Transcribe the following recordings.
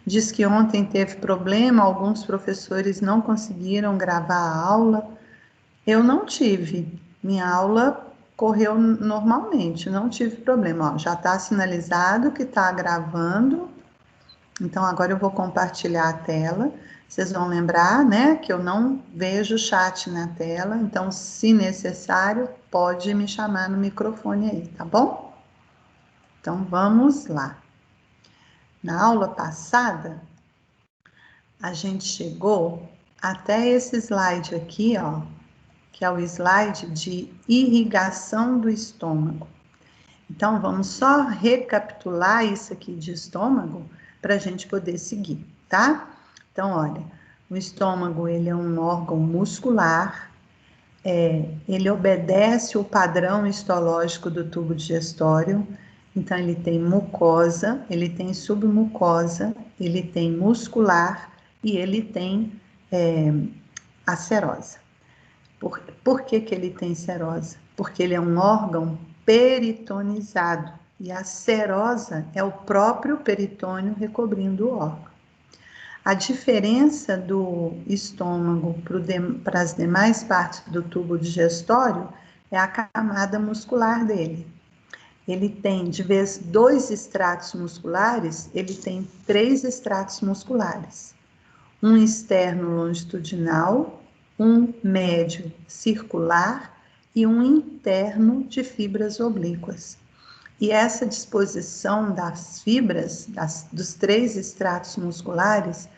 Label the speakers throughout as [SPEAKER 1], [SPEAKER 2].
[SPEAKER 1] Diz que ontem teve problema, alguns professores não conseguiram gravar a aula. Eu não tive, minha aula correu normalmente, não tive problema. Ó, já está sinalizado que está gravando, então agora eu vou compartilhar a tela. Vocês vão lembrar, né, que eu não vejo o chat na tela, então, se necessário, pode me chamar no microfone aí, tá bom? Então, vamos lá. Na aula passada, a gente chegou até esse slide aqui, ó, que é o slide de irrigação do estômago. Então, vamos só recapitular isso aqui de estômago para a gente poder seguir, tá? Então, olha, o estômago, ele é um órgão muscular, ele obedece o padrão histológico do tubo digestório, então ele tem mucosa, ele tem submucosa, ele tem muscular e ele tem a serosa. Por que ele tem serosa? Porque ele é um órgão peritonizado e a serosa é o próprio peritônio recobrindo o órgão. A diferença do estômago para as demais partes do tubo digestório é a camada muscular dele. Ele tem, de vez 2 estratos musculares, ele tem 3 estratos musculares. Um externo longitudinal, um médio circular e um interno de fibras oblíquas. E essa disposição das fibras, dos 3 estratos musculares,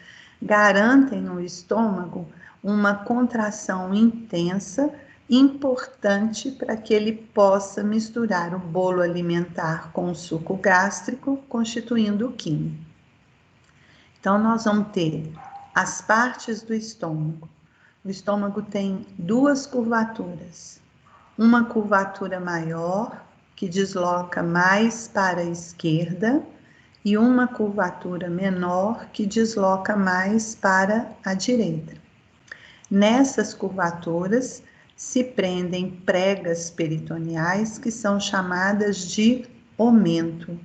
[SPEAKER 1] garantem no estômago uma contração intensa, importante para que ele possa misturar o bolo alimentar com o suco gástrico, constituindo o quimo. Então, nós vamos ter as partes do estômago. O estômago tem 2 curvaturas. Uma curvatura maior, que desloca mais para a esquerda, e uma curvatura menor, que desloca mais para a direita. Nessas curvaturas se prendem pregas peritoneais, que são chamadas de omento.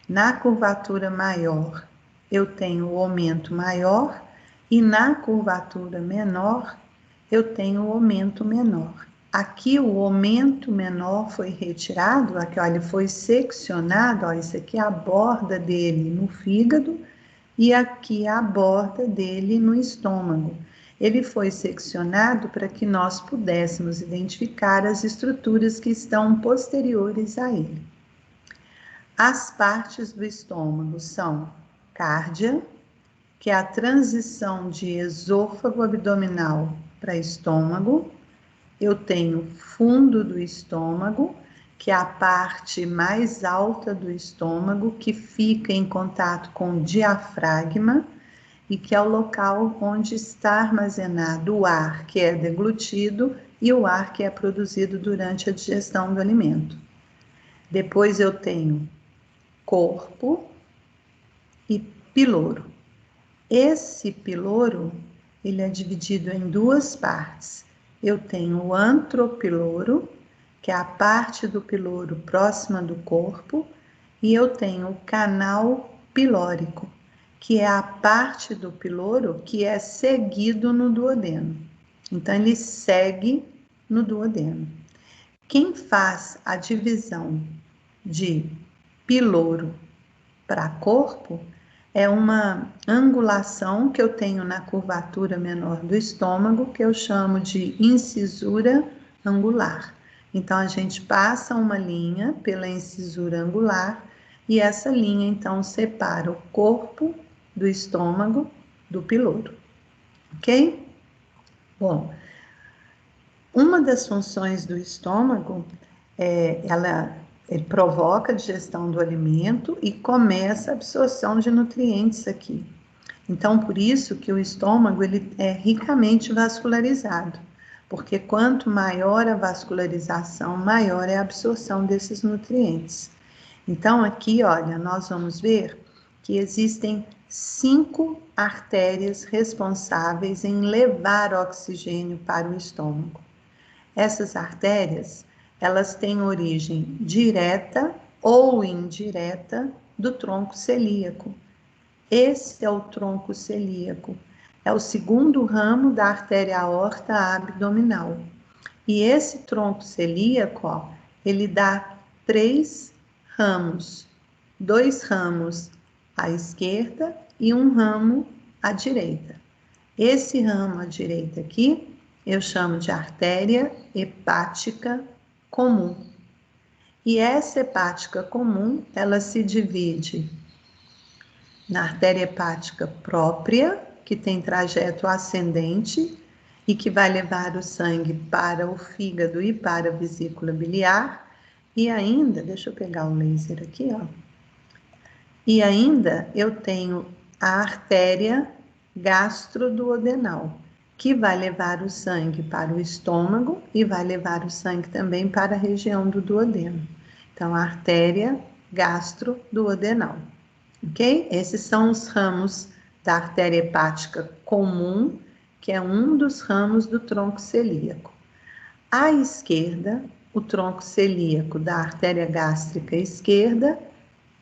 [SPEAKER 1] Na curvatura maior, eu tenho o omento maior, e na curvatura menor, eu tenho o omento menor. Aqui o omento menor foi retirado, aqui, olha, ele foi seccionado, ó, isso aqui é a borda dele no fígado e aqui a borda dele no estômago. Ele foi seccionado para que nós pudéssemos identificar as estruturas que estão posteriores a ele. As partes do estômago são cárdia, que é a transição de esôfago abdominal para estômago. Eu tenho fundo do estômago, que é a parte mais alta do estômago, que fica em contato com o diafragma e que é o local onde está armazenado o ar que é deglutido e o ar que é produzido durante a digestão do alimento. Depois eu tenho corpo e piloro. Esse piloro, ele é dividido em 2 partes. Eu tenho o antropiloro, que é a parte do piloro próxima do corpo, e eu tenho o canal pilórico, que é a parte do piloro que é seguido no duodeno. Então, ele segue no duodeno. Quem faz a divisão de piloro para corpo é uma angulação que eu tenho na curvatura menor do estômago, que eu chamo de incisura angular. Então, a gente passa uma linha pela incisura angular e essa linha, então, separa o corpo do estômago do piloro, ok? Bom, uma das funções do estômago ele provoca a digestão do alimento e começa a absorção de nutrientes aqui. Então, por isso que o estômago ele é ricamente vascularizado, porque quanto maior a vascularização, maior é a absorção desses nutrientes. Então, aqui, olha, nós vamos ver que existem 5 artérias responsáveis em levar oxigênio para o estômago. Essas artérias, elas têm origem direta ou indireta do tronco celíaco. Esse é o tronco celíaco. É o segundo ramo da artéria aorta abdominal. E esse tronco celíaco, ó, ele dá 3 ramos. 2 ramos à esquerda e 1 ramo à direita. Esse ramo à direita aqui, eu chamo de artéria hepática comum. E essa hepática comum, ela se divide na artéria hepática própria, que tem trajeto ascendente e que vai levar o sangue para o fígado e para a vesícula biliar. E ainda, deixa eu pegar o laser aqui, ó. E ainda eu tenho a artéria gastroduodenal, que vai levar o sangue para o estômago e vai levar o sangue também para a região do duodeno. Então, a artéria gastroduodenal, ok? Esses são os ramos da artéria hepática comum, que é um dos ramos do tronco celíaco. À esquerda, o tronco celíaco da artéria gástrica esquerda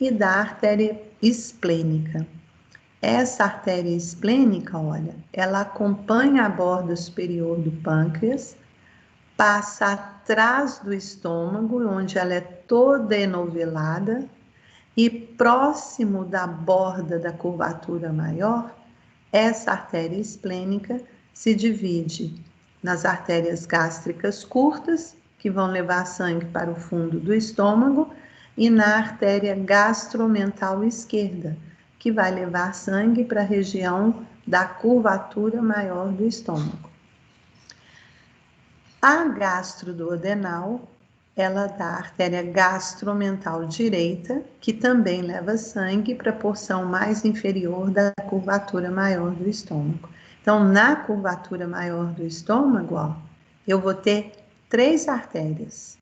[SPEAKER 1] e da artéria esplênica. Essa artéria esplênica, olha, ela acompanha a borda superior do pâncreas, passa atrás do estômago, onde ela é toda enovelada, e próximo da borda da curvatura maior, essa artéria esplênica se divide nas artérias gástricas curtas, que vão levar sangue para o fundo do estômago, e na artéria gastromental esquerda, que vai levar sangue para a região da curvatura maior do estômago. A gastroduodenal, ela dá a artéria gastromental direita, que também leva sangue para a porção mais inferior da curvatura maior do estômago. Então, na curvatura maior do estômago, ó, eu vou ter 3 artérias.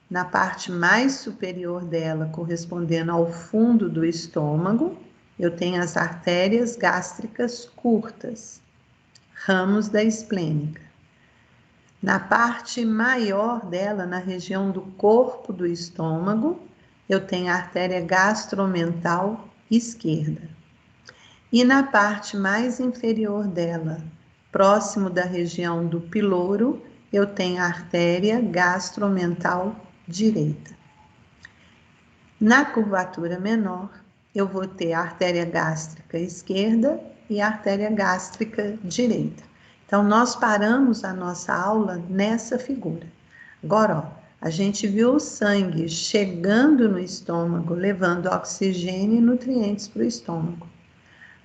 [SPEAKER 1] Na parte mais superior dela, correspondendo ao fundo do estômago, eu tenho as artérias gástricas curtas, ramos da esplênica. Na parte maior dela, na região do corpo do estômago, eu tenho a artéria gastromental esquerda. E na parte mais inferior dela, próximo da região do piloro, eu tenho a artéria gastromental direita. Na curvatura menor, eu vou ter a artéria gástrica esquerda e a artéria gástrica direita. Então, nós paramos a nossa aula nessa figura. Agora, ó, a gente viu o sangue chegando no estômago, levando oxigênio e nutrientes para o estômago.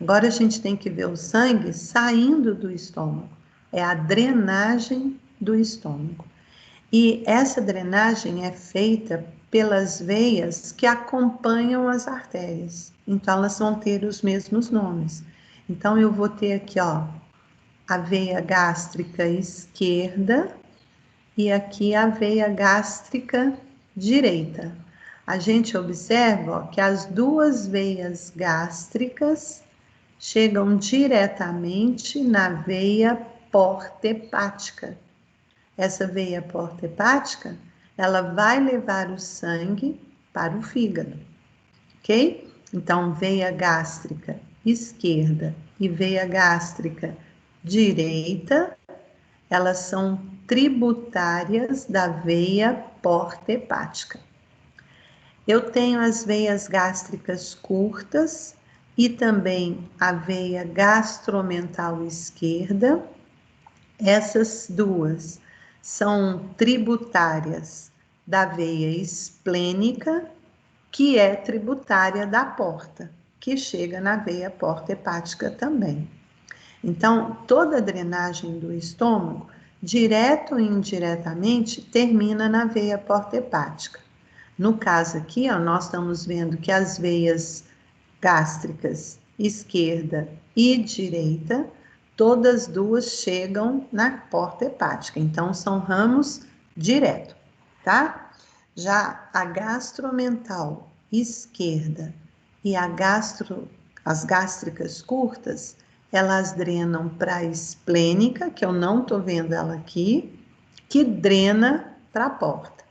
[SPEAKER 1] Agora, a gente tem que ver o sangue saindo do estômago. É a drenagem do estômago. E essa drenagem é feita pelas veias que acompanham as artérias. Então, elas vão ter os mesmos nomes. Então, eu vou ter aqui, ó, a veia gástrica esquerda e aqui a veia gástrica direita. A gente observa, ó, que as duas veias gástricas chegam diretamente na veia porta hepática. Essa veia porta hepática, ela vai levar o sangue para o fígado, ok? Então, veia gástrica esquerda e veia gástrica direita, elas são tributárias da veia porta hepática. Eu tenho as veias gástricas curtas e também a veia gastromental esquerda. Essas duas são tributárias da veia esplênica, que é tributária da porta, que chega na veia porta hepática também. Então, toda a drenagem do estômago, direto ou indiretamente, termina na veia porta hepática. No caso aqui, ó, nós estamos vendo que as veias gástricas esquerda e direita, todas duas chegam na porta hepática, então são ramos direto, tá? Já a gastromental esquerda e as gástricas curtas, elas drenam para a esplênica, que eu não tô vendo ela aqui, que drena para a porta.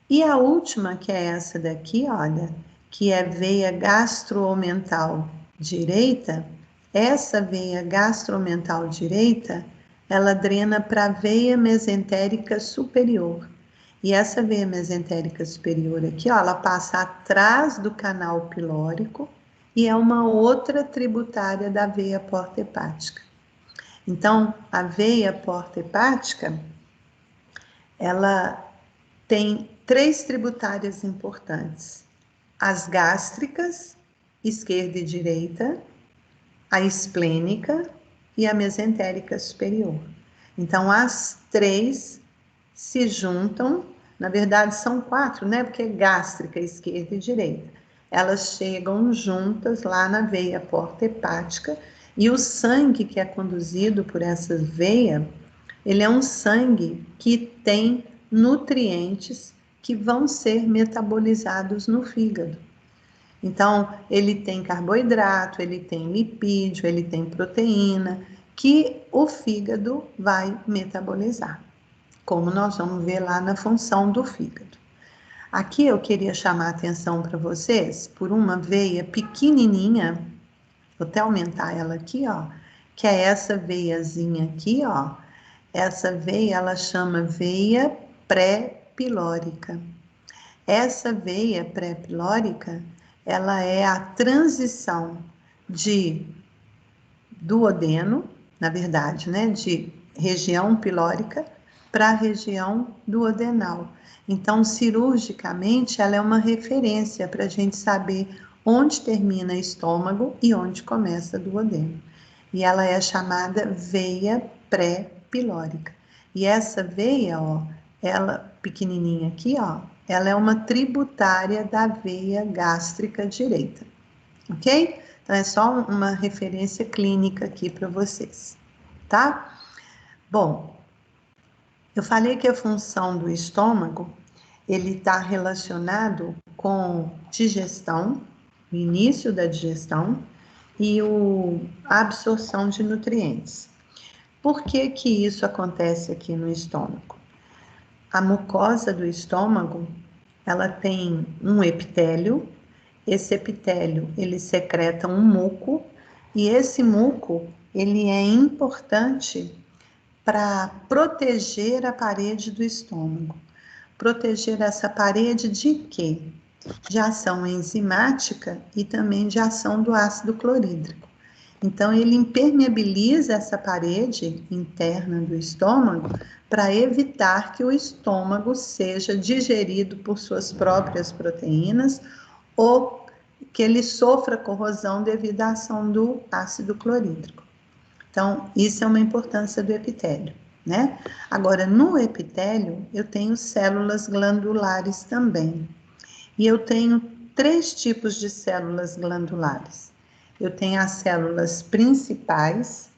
[SPEAKER 1] E a última, que é essa daqui, olha, que é veia gastroomental direita, essa veia gastromental direita, ela drena para a veia mesentérica superior. E essa veia mesentérica superior aqui, ó, ela passa atrás do canal pilórico e é uma outra tributária da veia porta hepática. Então, a veia porta hepática, ela tem 3 tributárias importantes: as gástricas, esquerda e direita, a esplênica e a mesentérica superior. Então, as 3 se juntam, na verdade são 4, né? Porque é gástrica, esquerda e direita. Elas chegam juntas lá na veia porta hepática e o sangue que é conduzido por essa veia, ele é um sangue que tem nutrientes que vão ser metabolizados no fígado. Então, ele tem carboidrato, ele tem lipídio, ele tem proteína, que o fígado vai metabolizar, como nós vamos ver lá na função do fígado. Aqui eu queria chamar a atenção para vocês por uma veia pequenininha, vou até aumentar ela aqui, ó, que é essa veiazinha aqui, ó. Essa veia, ela chama veia pré-pilórica. Essa veia pré-pilórica, ela é a transição de duodeno, na verdade, né, de região pilórica para a região duodenal. Então, cirurgicamente, ela é uma referência para a gente saber onde termina estômago e onde começa duodeno. E ela é chamada veia pré-pilórica. E essa veia, ó, ela pequenininha aqui, ó, ela é uma tributária da veia gástrica direita, ok? Então, é só uma referência clínica aqui para vocês, tá? Bom, eu falei que a função do estômago, ele está relacionado com digestão, o início da digestão e a absorção de nutrientes. Por que que isso acontece aqui no estômago? A mucosa do estômago, ela tem um epitélio. Esse epitélio, ele secreta um muco, e esse muco, ele é importante para proteger a parede do estômago. Proteger essa parede de quê? De ação enzimática e também de ação do ácido clorídrico. Então, ele impermeabiliza essa parede interna do estômago para evitar que o estômago seja digerido por suas próprias proteínas ou que ele sofra corrosão devido à ação do ácido clorídrico. Então, isso é uma importância do epitélio, né? Agora, no epitélio, eu tenho células glandulares também. E eu tenho 3 tipos de células glandulares. Eu tenho as células principais,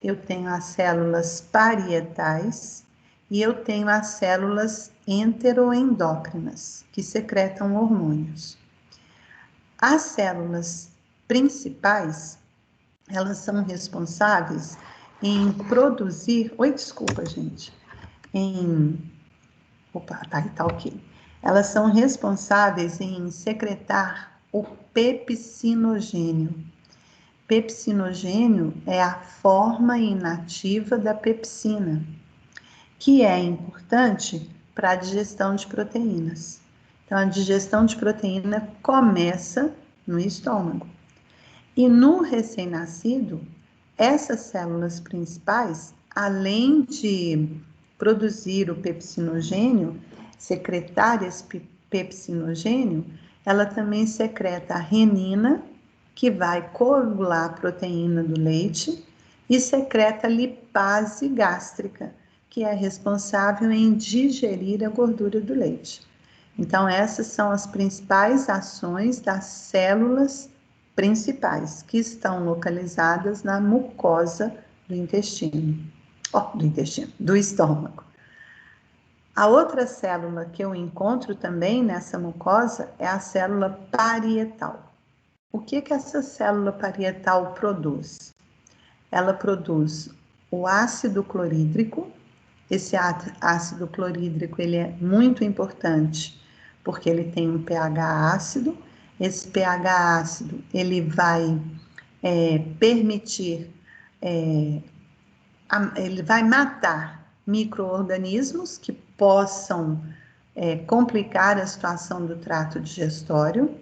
[SPEAKER 1] eu tenho as células parietais e eu tenho as células enteroendócrinas, que secretam hormônios. As células principais, elas são responsáveis em produzir... Oi, desculpa, gente. Opa, tá ok. Elas são responsáveis em secretar o pepsinogênio. Pepsinogênio é a forma inativa da pepsina, que é importante para a digestão de proteínas. Então, a digestão de proteína começa no estômago. E no recém-nascido, essas células principais, além de produzir o pepsinogênio, secretar esse pepsinogênio, ela também secreta a renina, que vai coagular a proteína do leite, e secreta a lipase gástrica, que é responsável em digerir a gordura do leite. Então, essas são as principais ações das células principais, que estão localizadas na mucosa do intestino, do estômago. A outra célula que eu encontro também nessa mucosa é a célula parietal. O que essa célula parietal produz? Ela produz o ácido clorídrico. Esse ácido clorídrico, ele é muito importante, porque ele tem um pH ácido. Esse pH ácido, ele vai permitir, ele vai matar micro-organismos que possam complicar a situação do trato digestório.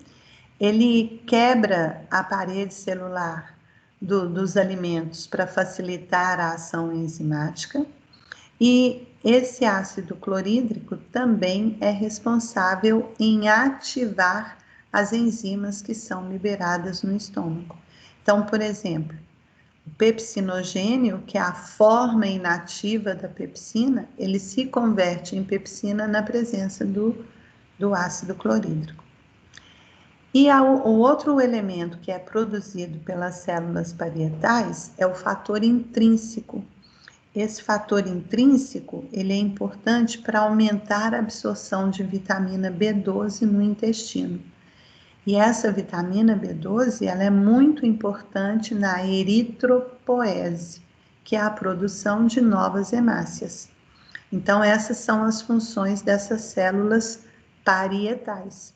[SPEAKER 1] Ele quebra a parede celular dos alimentos para facilitar a ação enzimática. E esse ácido clorídrico também é responsável em ativar as enzimas que são liberadas no estômago. Então, por exemplo, o pepsinogênio, que é a forma inativa da pepsina, ele se converte em pepsina na presença do ácido clorídrico. E o outro elemento que é produzido pelas células parietais é o fator intrínseco. Esse fator intrínseco, ele é importante para aumentar a absorção de vitamina B12 no intestino. E essa vitamina B12, ela é muito importante na eritropoese, que é a produção de novas hemácias. Então, essas são as funções dessas células parietais.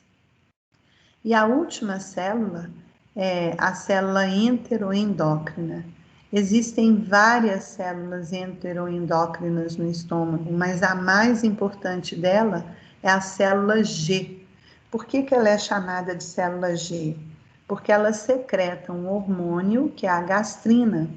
[SPEAKER 1] E a última célula é a célula enteroendócrina. Existem várias células enteroendócrinas no estômago, mas a mais importante dela é a célula G. Por que ela é chamada de célula G? Porque ela secreta um hormônio que é a gastrina.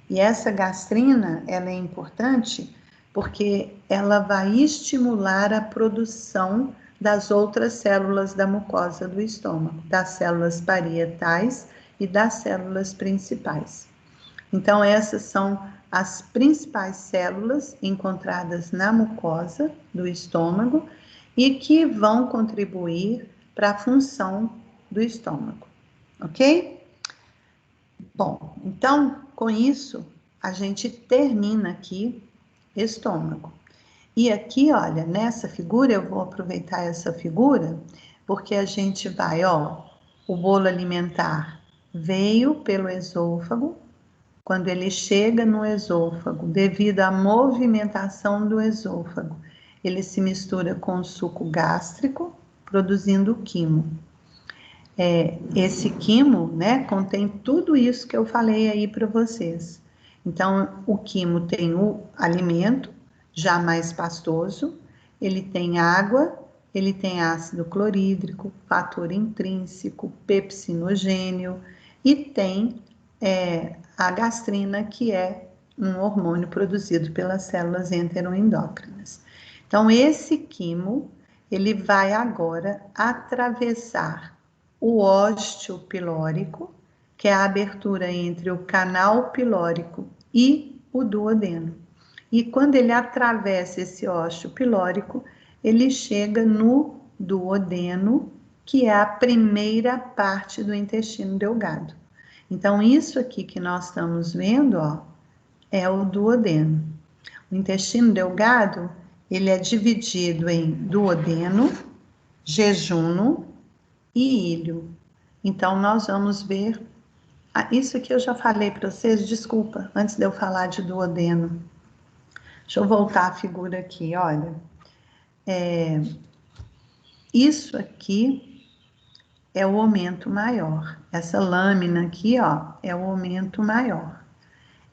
[SPEAKER 1] E essa gastrina, ela é importante porque ela vai estimular a produção das outras células da mucosa do estômago, das células parietais e das células principais. Então, essas são as principais células encontradas na mucosa do estômago e que vão contribuir para a função do estômago, ok? Bom, então, com isso, a gente termina aqui estômago. E aqui, olha, nessa figura, eu vou aproveitar essa figura, porque a gente vai, ó, o bolo alimentar veio pelo esôfago. Quando ele chega no esôfago, devido à movimentação do esôfago, ele se mistura com o suco gástrico, produzindo o quimo. Esse quimo, né, contém tudo isso que eu falei aí para vocês. Então, o quimo tem o alimento, já mais pastoso, ele tem água, ele tem ácido clorídrico, fator intrínseco, pepsinogênio e tem a gastrina, que é um hormônio produzido pelas células enteroendócrinas. Então, esse quimo, ele vai agora atravessar o ósteo pilórico, que é a abertura entre o canal pilórico e o duodeno. E quando ele atravessa esse ósteo pilórico, ele chega no duodeno, que é a primeira parte do intestino delgado. Então, isso aqui que nós estamos vendo, ó, é o duodeno. O intestino delgado, ele é dividido em duodeno, jejuno e ilho. Então, nós vamos ver. Isso aqui eu já falei para vocês, desculpa, antes de eu falar de duodeno. Deixa eu voltar a figura aqui, olha. Isso aqui é o aumento maior. Essa lâmina aqui, ó, é o aumento maior.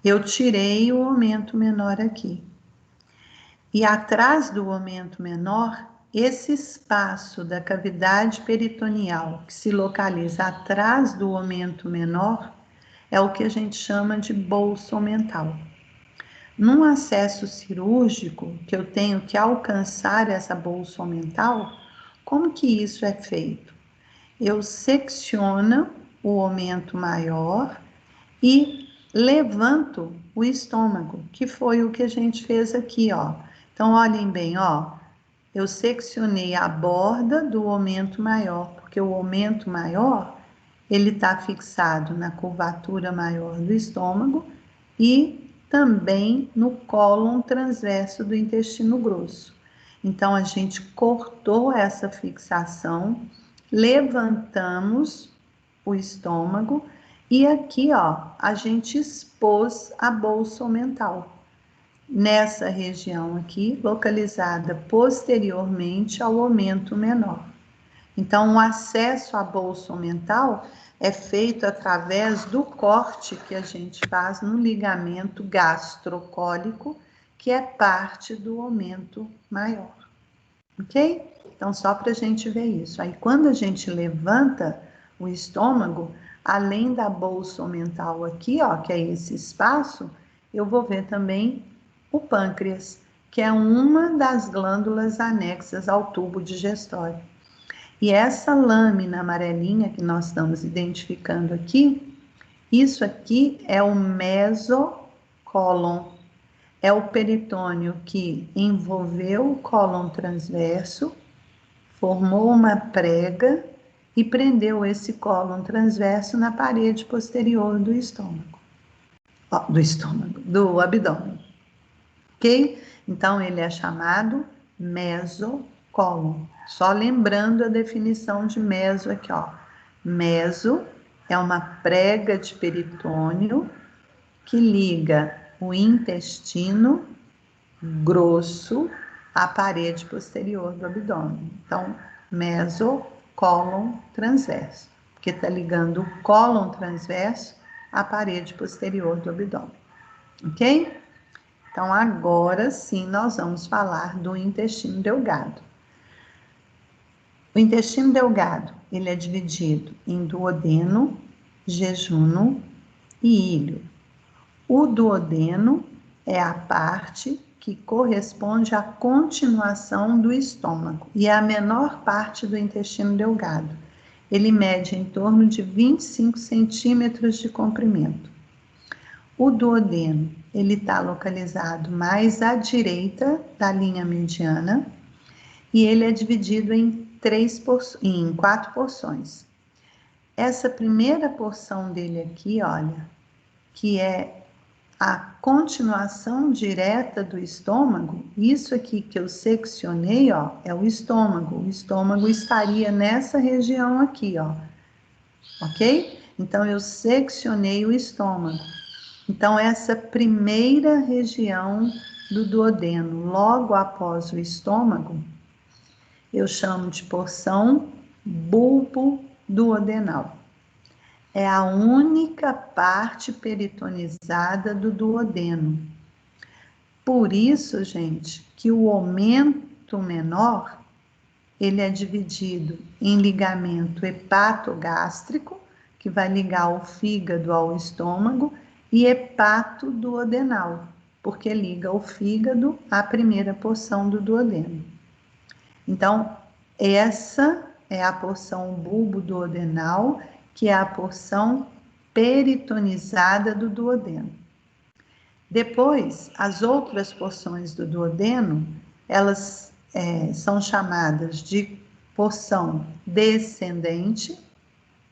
[SPEAKER 1] Eu tirei o aumento menor aqui. E atrás do aumento menor, esse espaço da cavidade peritoneal que se localiza atrás do aumento menor é o que a gente chama de bolso mental. Num acesso cirúrgico que eu tenho que alcançar essa bolsa mental, como que isso é feito? Eu secciono o aumento maior e levanto o estômago, que foi o que a gente fez aqui, ó. Então, olhem bem, ó. Eu seccionei a borda do aumento maior, porque o aumento maior, ele está fixado na curvatura maior do estômago e também no cólon transverso do intestino grosso. Então, a gente cortou essa fixação, levantamos o estômago e aqui, ó, a gente expôs a bolsa mental. Nessa região aqui, localizada posteriormente ao aumento menor. Então, o acesso à bolsa mental é feito através do corte que a gente faz no ligamento gastrocólico, que é parte do aumento maior, ok? Então, só para a gente ver isso. Aí, quando a gente levanta o estômago, além da bolsa mental aqui, ó, que é esse espaço, eu vou ver também o pâncreas, que é uma das glândulas anexas ao tubo digestório. E essa lâmina amarelinha que nós estamos identificando aqui, isso aqui é o mesocólon. É o peritônio que envolveu o cólon transverso, formou uma prega e prendeu esse cólon transverso na parede posterior do estômago. Do abdômen. Ok? Então, ele é chamado mesocólon. Só lembrando a definição de meso aqui, ó. Meso é uma prega de peritônio que liga o intestino grosso à parede posterior do abdômen. Então, mesocólon transverso, porque está ligando o cólon transverso à parede posterior do abdômen. Ok? Então, agora sim, nós vamos falar do intestino delgado. O intestino delgado, ele é dividido em duodeno, jejuno e íleo. O duodeno é a parte que corresponde à continuação do estômago e é a menor parte do intestino delgado. Ele mede em torno de 25 centímetros de comprimento. O duodeno, ele está localizado mais à direita da linha mediana e ele é dividido em quatro porções. Essa primeira porção dele aqui, olha, que é a continuação direta do estômago, isso aqui que eu seccionei, ó, é o estômago. O estômago estaria nessa região aqui, ó, ok? Então, eu seccionei o estômago. Então, essa primeira região do duodeno, logo após o estômago, eu chamo de porção bulbo-duodenal. É a única parte peritonizada do duodeno. Por isso, gente, que o aumento menor, ele é dividido em ligamento hepatogástrico, que vai ligar o fígado ao estômago, e hepatoduodenal, porque liga o fígado à primeira porção do duodeno. Então, essa é a porção bulbo-duodenal, que é a porção peritonizada do duodeno. Depois, as outras porções do duodeno, elas são chamadas de porção descendente,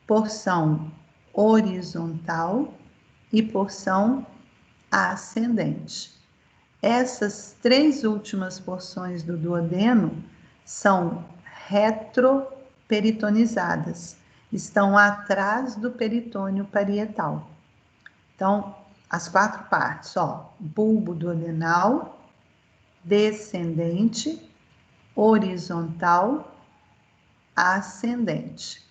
[SPEAKER 1] porção horizontal e porção ascendente. Essas três últimas porções do duodeno são retroperitonizadas, estão atrás do peritônio parietal. Então, as quatro partes, ó, bulbo duodenal, descendente, horizontal, ascendente.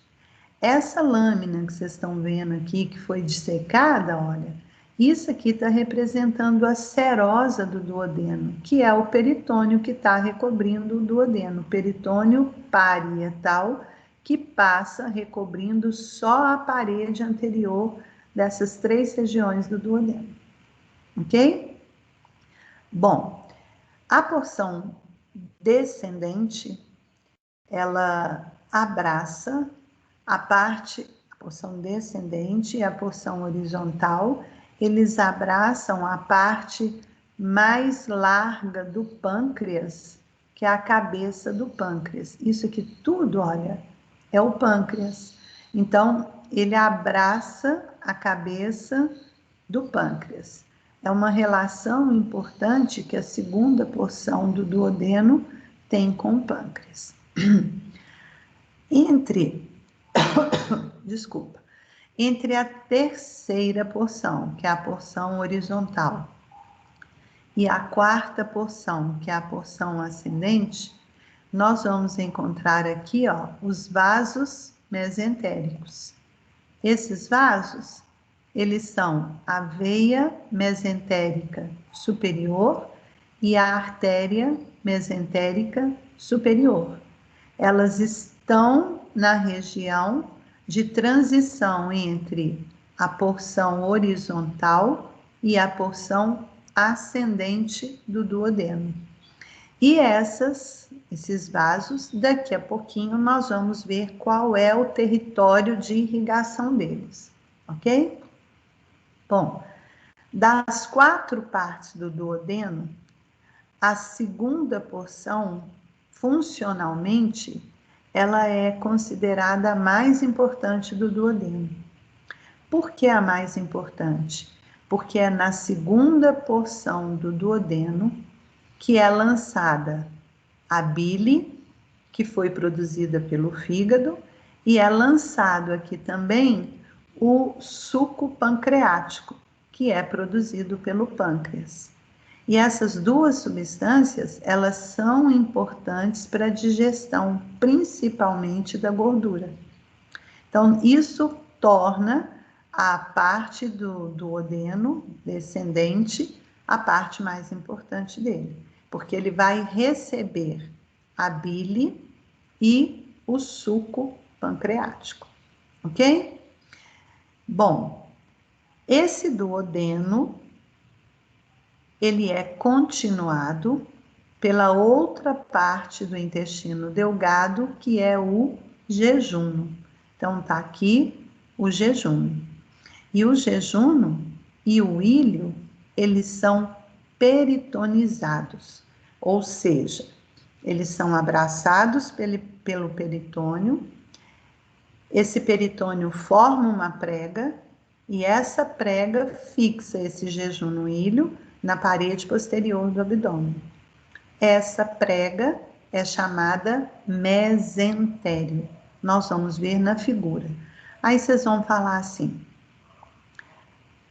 [SPEAKER 1] Essa lâmina que vocês estão vendo aqui, que foi dissecada, olha, isso aqui está representando a serosa do duodeno, que é o peritônio que está recobrindo o duodeno, peritônio parietal, que passa recobrindo só a parede anterior dessas três regiões do duodeno, ok? Bom, a porção descendente, ela abraça a porção descendente e a porção horizontal, eles abraçam a parte mais larga do pâncreas, que é a cabeça do pâncreas. Isso aqui tudo, olha, é o pâncreas. Então, ele abraça a cabeça do pâncreas. É uma relação importante que a segunda porção do duodeno tem com o pâncreas. Entre a terceira porção, que é a porção horizontal, e a quarta porção, que é a porção ascendente, nós vamos encontrar aqui, ó, os vasos mesentéricos. Esses vasos, eles são a veia mesentérica superior e a artéria mesentérica superior. Elas estão na região de transição entre a porção horizontal e a porção ascendente do duodeno. E esses vasos, daqui a pouquinho nós vamos ver qual é o território de irrigação deles, ok? Bom, das 4 partes do duodeno, a segunda porção, funcionalmente, ela é considerada a mais importante do duodeno. Por que a mais importante? Porque é na segunda porção do duodeno que é lançada a bile, que foi produzida pelo fígado, e é lançado aqui também o suco pancreático, que é produzido pelo pâncreas. E essas duas substâncias, elas são importantes para a digestão, principalmente da gordura. Então, isso torna a parte do duodeno descendente a parte mais importante dele, porque ele vai receber a bile e o suco pancreático, ok? Bom, esse duodeno, ele é continuado pela outra parte do intestino delgado, que é o jejum. Então, tá aqui o jejum. E o jejum e o ilho, eles são peritonizados, ou seja, eles são abraçados pelo peritônio. Esse peritônio forma uma prega e essa prega fixa esse jejum no ilho na parede posterior do abdômen. Essa prega é chamada mesentério. Nós vamos ver na figura. Aí vocês vão falar assim: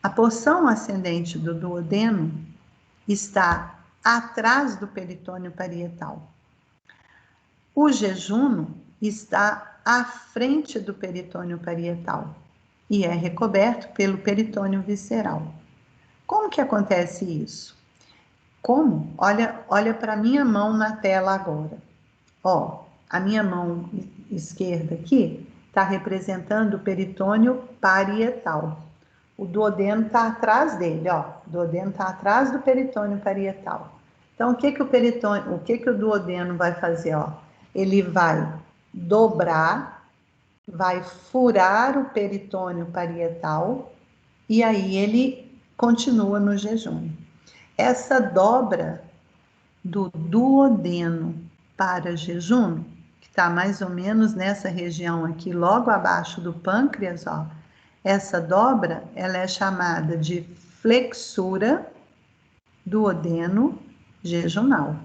[SPEAKER 1] a porção ascendente do duodeno está atrás do peritônio parietal. O jejuno está à frente do peritônio parietal e é recoberto pelo peritônio visceral. Como que acontece isso? Como? Olha para a minha mão na tela agora. Ó, a minha mão esquerda aqui está representando o peritônio parietal. O duodeno está atrás dele, ó. O duodeno está atrás do peritônio parietal. Então, o que o duodeno vai fazer, ó? Ele vai dobrar, vai furar o peritônio parietal e aí ele continua no jejum. Essa dobra do duodeno para jejum, que está mais ou menos nessa região aqui, logo abaixo do pâncreas, ó. Essa dobra, ela é chamada de flexura duodeno jejunal.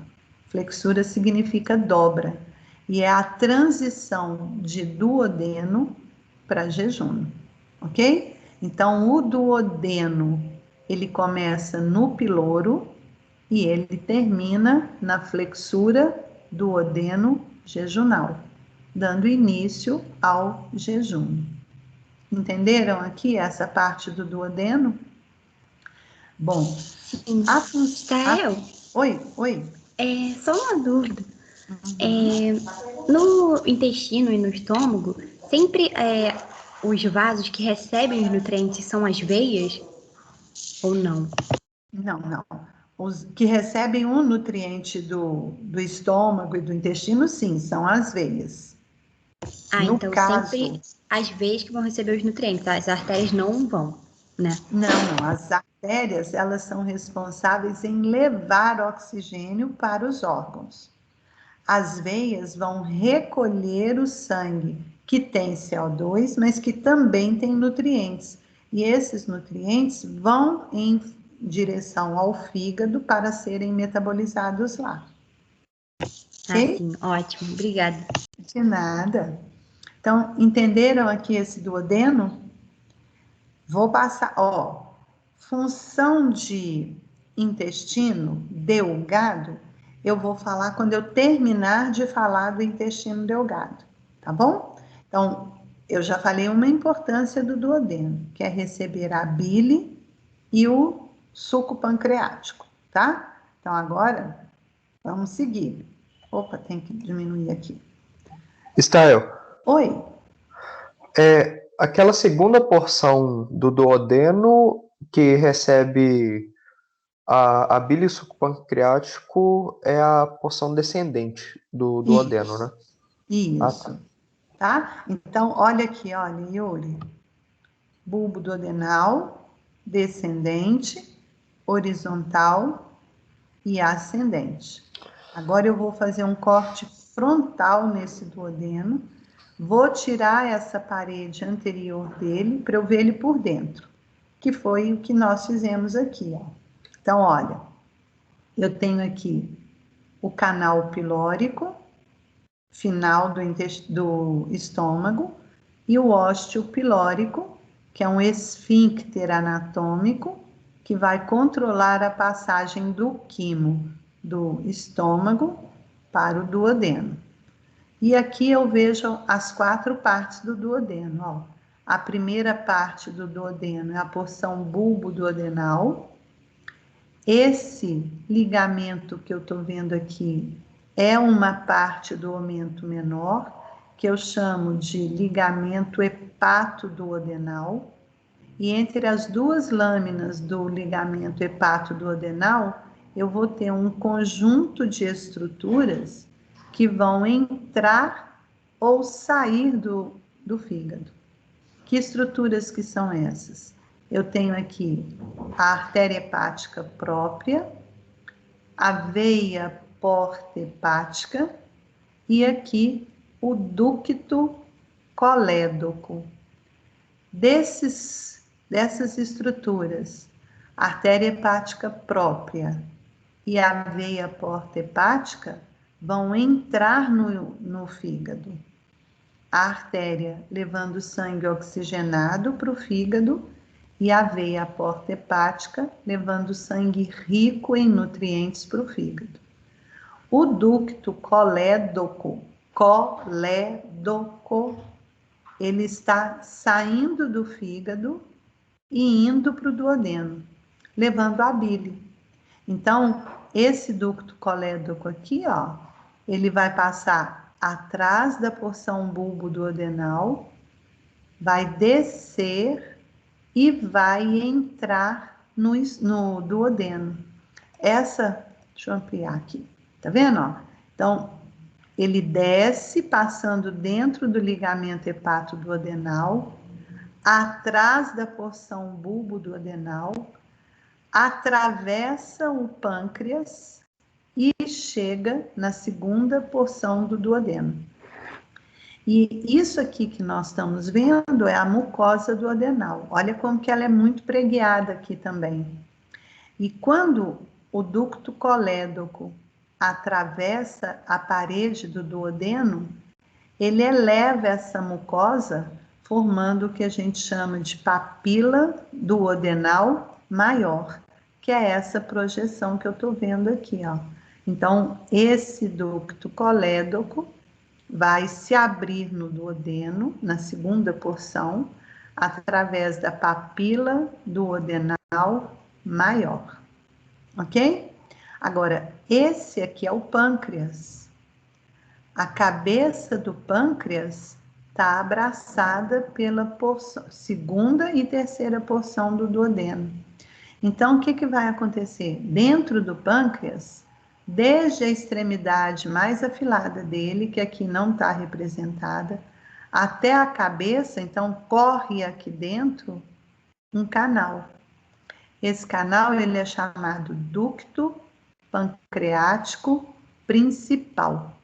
[SPEAKER 1] Flexura significa dobra, e é a transição de duodeno para jejum, ok? Então, o duodeno, ele começa no piloro e ele termina na flexura duodeno jejunal, dando início ao jejum. Entenderam aqui essa parte do duodeno? Bom,
[SPEAKER 2] Sim. Israel,
[SPEAKER 1] Oi.
[SPEAKER 2] só uma dúvida. No intestino e no estômago, sempre os vasos que recebem os nutrientes são as veias ou não?
[SPEAKER 1] Não. Os que recebem o nutriente do estômago e do intestino, sim, são as veias. No
[SPEAKER 2] Então
[SPEAKER 1] caso,
[SPEAKER 2] sempre as veias que vão receber os nutrientes, as artérias não vão, né?
[SPEAKER 1] não, as artérias, elas são responsáveis em levar oxigênio para os órgãos. As veias vão recolher o sangue, que tem CO2, mas que também tem nutrientes. E esses nutrientes vão em direção ao fígado para serem metabolizados lá. Ok?
[SPEAKER 2] Sim, ótimo, obrigada.
[SPEAKER 1] De nada. Então, entenderam aqui esse duodeno? Vou passar, ó, função de intestino delgado eu vou falar quando eu terminar de falar do intestino delgado, tá bom? Então, eu já falei uma importância do duodeno, que é receber a bile e o suco pancreático, tá? Então, agora, vamos seguir. Opa, tem que diminuir aqui.
[SPEAKER 3] Stael,
[SPEAKER 1] Oi.
[SPEAKER 3] Aquela segunda porção do duodeno que recebe a bile e o suco pancreático é a porção descendente do duodeno, né? Ah, tá.
[SPEAKER 1] Isso, tá? Então, olha aqui, olha, Yuri. Bulbo duodenal, descendente, horizontal e ascendente. Agora eu vou fazer um corte frontal nesse duodeno. Vou tirar essa parede anterior dele para eu ver ele por dentro, que foi o que nós fizemos aqui, ó. Então, olha, eu tenho aqui o canal pilórico, final do estômago, e o ósteo pilórico, que é um esfíncter anatômico, que vai controlar a passagem do quimo do estômago para o duodeno. E aqui eu vejo as 4 partes do duodeno, ó. A primeira parte do duodeno é a porção bulbo-duodenal. Esse ligamento que eu estou vendo aqui é uma parte do aumento menor, que eu chamo de ligamento hepatoduodenal. E entre as 2 lâminas do ligamento hepatoduodenal, eu vou ter um conjunto de estruturas que vão entrar ou sair do fígado. Que estruturas que são essas? Eu tenho aqui a artéria hepática própria, a veia porta hepática e aqui o ducto colédoco. Dessas estruturas, a artéria hepática própria e a veia porta hepática vão entrar no fígado. A artéria levando sangue oxigenado para o fígado e a veia porta hepática levando sangue rico em nutrientes para o fígado. O ducto colédoco, ele está saindo do fígado e indo para o duodeno, levando a bile. Então, esse ducto colédoco aqui, ó, ele vai passar atrás da porção bulbo-duodenal, vai descer e vai entrar no duodeno. Deixa eu ampliar aqui, tá vendo, ó? Então, ele desce, passando dentro do ligamento hepatoduodenal, atrás da porção bulbo-duodenal, atravessa o pâncreas e chega na segunda porção do duodeno. E isso aqui que nós estamos vendo é a mucosa duodenal. Olha como que ela é muito preguiada aqui também. E quando o ducto colédoco atravessa a parede do duodeno, ele eleva essa mucosa, formando o que a gente chama de papila duodenal maior, que é essa projeção que eu estou vendo aqui, ó. Então, esse ducto colédoco vai se abrir no duodeno, na segunda porção, através da papila duodenal maior, ok? Agora, esse aqui é o pâncreas. A cabeça do pâncreas está abraçada pela segunda e terceira porção do duodeno. Então, o que vai acontecer? Dentro do pâncreas, desde a extremidade mais afilada dele, que aqui não está representada, até a cabeça, então corre aqui dentro um canal. Esse canal ele é chamado ducto pancreático principal.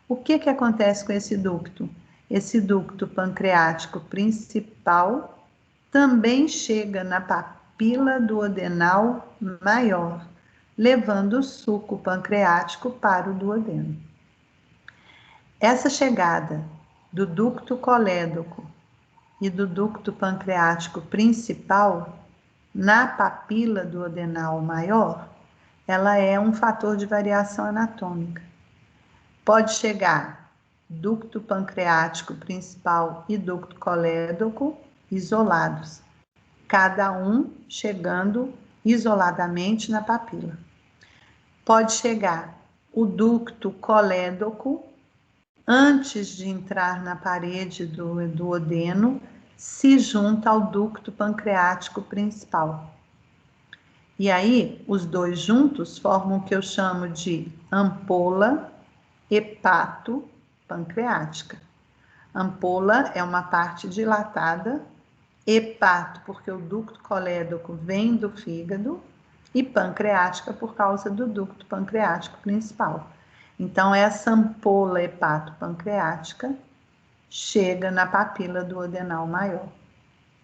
[SPEAKER 1] O que acontece com esse ducto? Esse ducto pancreático principal também chega na papila duodenal maior, levando o suco pancreático para o duodeno. Essa chegada do ducto colédoco e do ducto pancreático principal na papila duodenal maior ela é um fator de variação anatômica. Pode chegar ducto pancreático principal e ducto colédoco isolados, cada um chegando isoladamente na papila. Pode chegar o ducto colédoco antes de entrar na parede do duodeno, se junta ao ducto pancreático principal. E aí, os dois juntos formam o que eu chamo de ampola hepato-pancreática. Ampola é uma parte dilatada, hepato, porque o ducto colédoco vem do fígado, e pancreática por causa do ducto pancreático principal. Então, essa ampola hepato-pancreática chega na papila duodenal maior.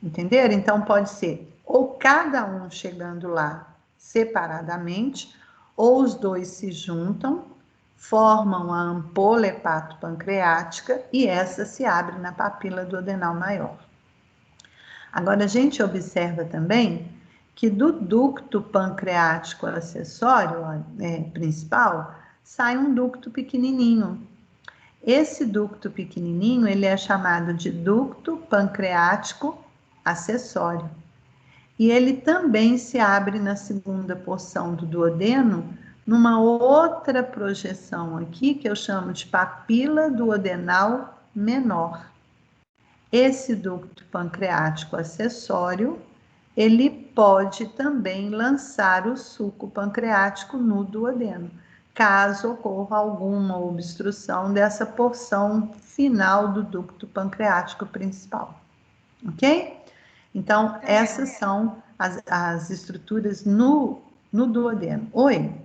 [SPEAKER 1] Entenderam? Então, pode ser ou cada um chegando lá separadamente, ou os dois se juntam, formam a ampola hepato-pancreática e essa se abre na papila duodenal maior. Agora, a gente observa também que do ducto pancreático acessório principal, sai um ducto pequenininho. Esse ducto pequenininho, ele é chamado de ducto pancreático acessório. E ele também se abre na segunda porção do duodeno, numa outra projeção aqui, que eu chamo de papila duodenal menor. Esse ducto pancreático acessório, ele pode também lançar o suco pancreático no duodeno, caso ocorra alguma obstrução dessa porção final do ducto pancreático principal. Ok? Então, essas são as estruturas no duodeno. Oi?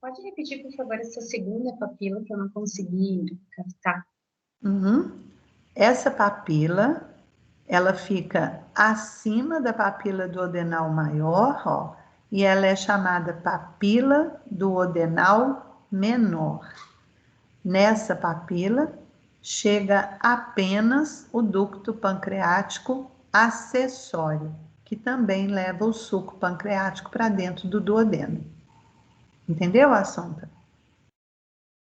[SPEAKER 4] Pode repetir, por favor, essa segunda papila que eu não consegui captar?
[SPEAKER 1] Essa papila, ela fica acima da papila duodenal maior, ó, e ela é chamada papila duodenal menor. Nessa papila, chega apenas o ducto pancreático acessório, que também leva o suco pancreático para dentro do duodeno. Entendeu, Assunta?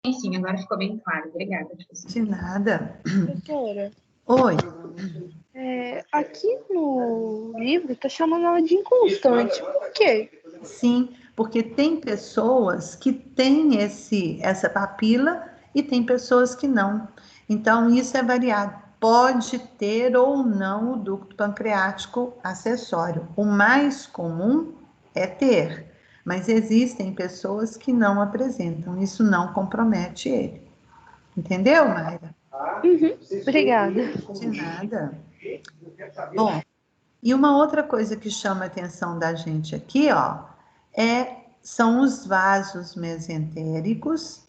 [SPEAKER 4] Sim, agora ficou bem claro. Obrigada, professora.
[SPEAKER 1] De nada.
[SPEAKER 5] Professora,
[SPEAKER 1] Oi.
[SPEAKER 5] aqui no livro tá chamando ela de inconstante. Por quê?
[SPEAKER 1] Sim, porque tem pessoas que têm essa papila e tem pessoas que não. Então, isso é variado. Pode ter ou não o ducto pancreático acessório. O mais comum é ter, mas existem pessoas que não apresentam. Isso não compromete ele. Entendeu, Mayra?
[SPEAKER 5] Obrigada.
[SPEAKER 1] De nada. Bom, e uma outra coisa que chama a atenção da gente aqui, ó, são os vasos mesentéricos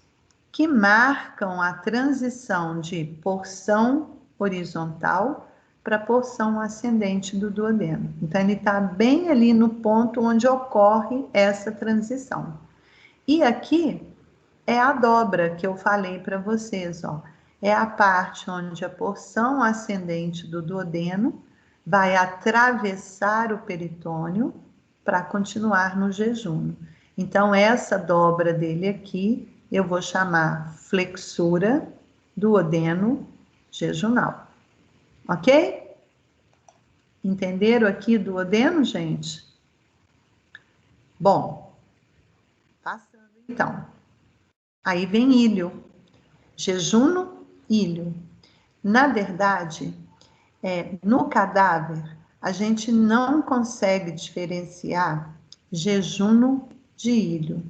[SPEAKER 1] que marcam a transição de porção horizontal para porção ascendente do duodeno. Então, ele está bem ali no ponto onde ocorre essa transição. E aqui é a dobra que eu falei para vocês, ó. É a parte onde a porção ascendente do duodeno vai atravessar o peritônio para continuar no jejum. Então, essa dobra dele aqui, eu vou chamar flexura duodeno jejunal. Ok? Entenderam aqui duodeno, gente? Bom, passando então. Aí vem ilho. Jejuno, ilho. Na verdade, no cadáver, a gente não consegue diferenciar jejuno de ilho.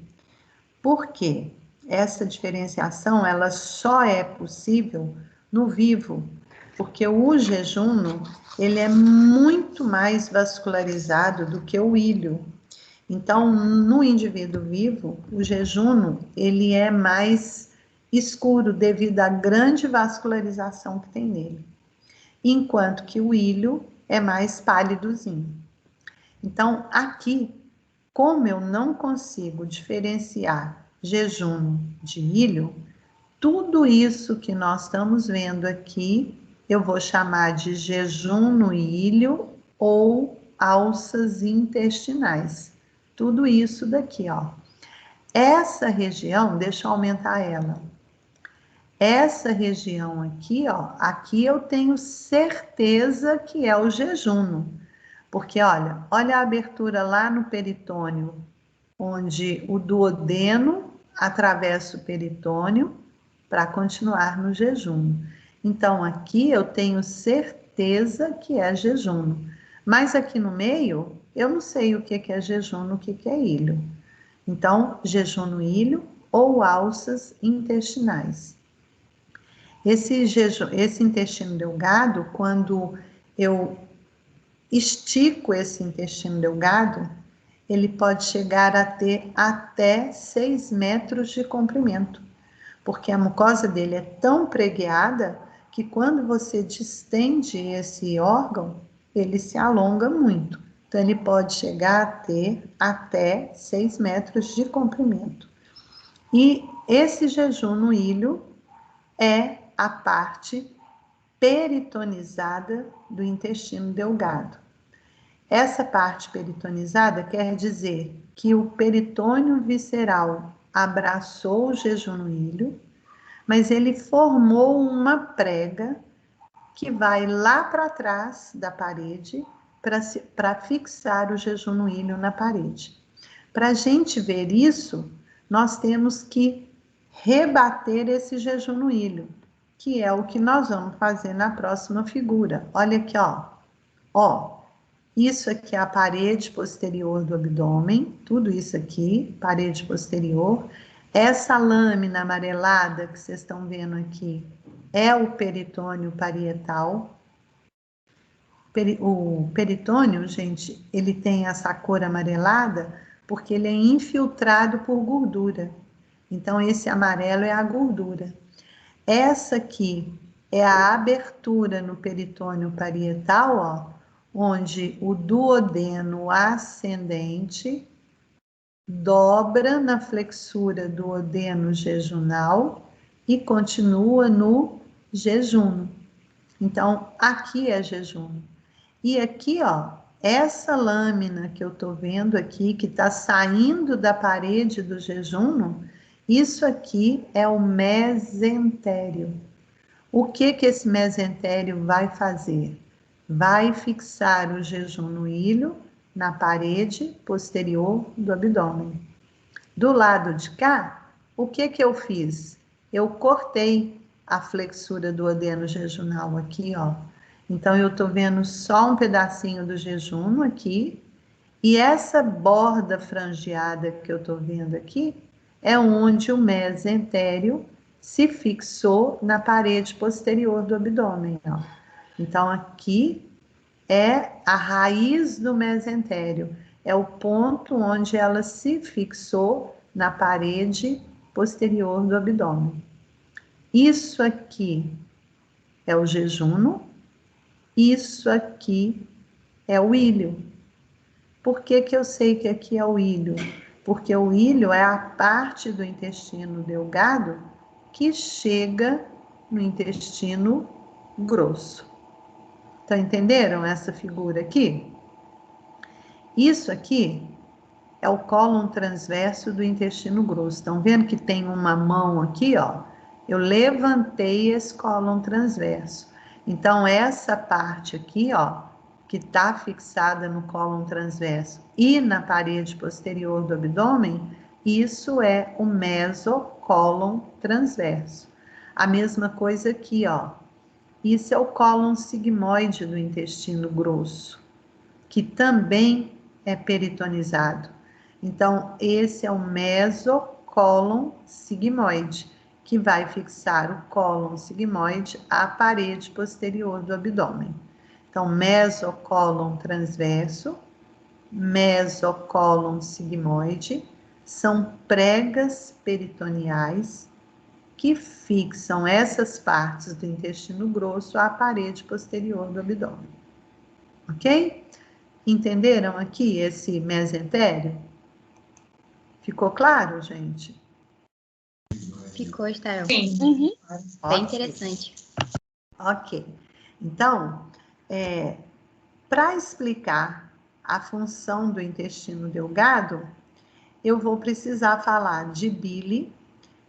[SPEAKER 1] Por quê? Essa diferenciação, ela só é possível no vivo, porque o jejuno, ele é muito mais vascularizado do que o ilho. Então, no indivíduo vivo, o jejuno, ele é mais escuro devido à grande vascularização que tem nele, enquanto que o ilho é mais pálidozinho. Então, aqui, como eu não consigo diferenciar jejuno de ilho, tudo isso que nós estamos vendo aqui, eu vou chamar de jejuno e ilho ou alças intestinais. Tudo isso daqui, ó. Essa região, deixa eu aumentar ela. Essa região aqui, ó, aqui eu tenho certeza que é o jejuno. Porque, olha a abertura lá no peritônio, onde o duodeno atravessa o peritônio para continuar no jejum. Então, aqui eu tenho certeza que é jejuno. Mas aqui no meio, eu não sei o que é jejuno, o que é ilho. Então, jejuno ilho ou alças intestinais. Esse intestino delgado, quando eu estico esse intestino delgado, ele pode chegar a ter até 6 metros de comprimento, porque a mucosa dele é tão pregueada que quando você distende esse órgão, ele se alonga muito. Então, ele pode chegar a ter até 6 metros de comprimento. E esse jejum no ilho é a parte peritonizada do intestino delgado. Essa parte peritonizada quer dizer que o peritônio visceral abraçou o jejum no ilho, mas ele formou uma prega que vai lá para trás da parede para fixar o jejum no ilho na parede. Para a gente ver isso, nós temos que rebater esse jejum no ilho, que é o que nós vamos fazer na próxima figura. Olha aqui, ó, isso aqui é a parede posterior do abdômen, tudo isso aqui, parede posterior. Essa lâmina amarelada que vocês estão vendo aqui é o peritônio parietal. O peritônio, gente, ele tem essa cor amarelada porque ele é infiltrado por gordura. Então, esse amarelo é a gordura. Essa aqui é a abertura no peritônio parietal, ó, onde o duodeno ascendente dobra na flexura duodeno jejunal e continua no jejuno. Então, aqui é jejuno. E aqui, ó, essa lâmina que eu tô vendo aqui, que tá saindo da parede do jejuno, isso aqui é o mesentério. O que esse mesentério vai fazer? Vai fixar o jejum no ilho na parede posterior do abdômen. Do lado de cá, o que eu fiz? Eu cortei a flexura do duodeno jejunal aqui, ó. Então, eu tô vendo só um pedacinho do jejuno aqui, e essa borda frangeada que eu tô vendo aqui é onde o mesentério se fixou na parede posterior do abdômen, ó. Então, aqui é a raiz do mesentério, é o ponto onde ela se fixou na parede posterior do abdômen. Isso aqui é o jejuno, isso aqui é o ilho. Por que eu sei que aqui é o ilho? Porque o ilho é a parte do intestino delgado que chega no intestino grosso. Tá entenderam essa figura aqui? Isso aqui é o cólon transverso do intestino grosso. Estão vendo que tem uma mão aqui, ó? Eu levantei esse cólon transverso. Então, essa parte aqui, ó, que está fixada no cólon transverso e na parede posterior do abdômen, isso é o mesocólon transverso. A mesma coisa aqui, ó. Isso é o cólon sigmoide do intestino grosso, que também é peritonizado. Então, esse é o mesocólon sigmoide, que vai fixar o cólon sigmoide à parede posterior do abdômen. Então, mesocólon transverso, mesocólon sigmoide, são pregas peritoneais que fixam essas partes do intestino grosso à parede posterior do abdômen. Ok? Entenderam aqui esse mesentério? Ficou claro, gente?
[SPEAKER 2] Ficou, Estel.
[SPEAKER 4] Sim.
[SPEAKER 5] Uhum.
[SPEAKER 2] Bem interessante.
[SPEAKER 1] Ok. Então, para explicar a função do intestino delgado, eu vou precisar falar de bile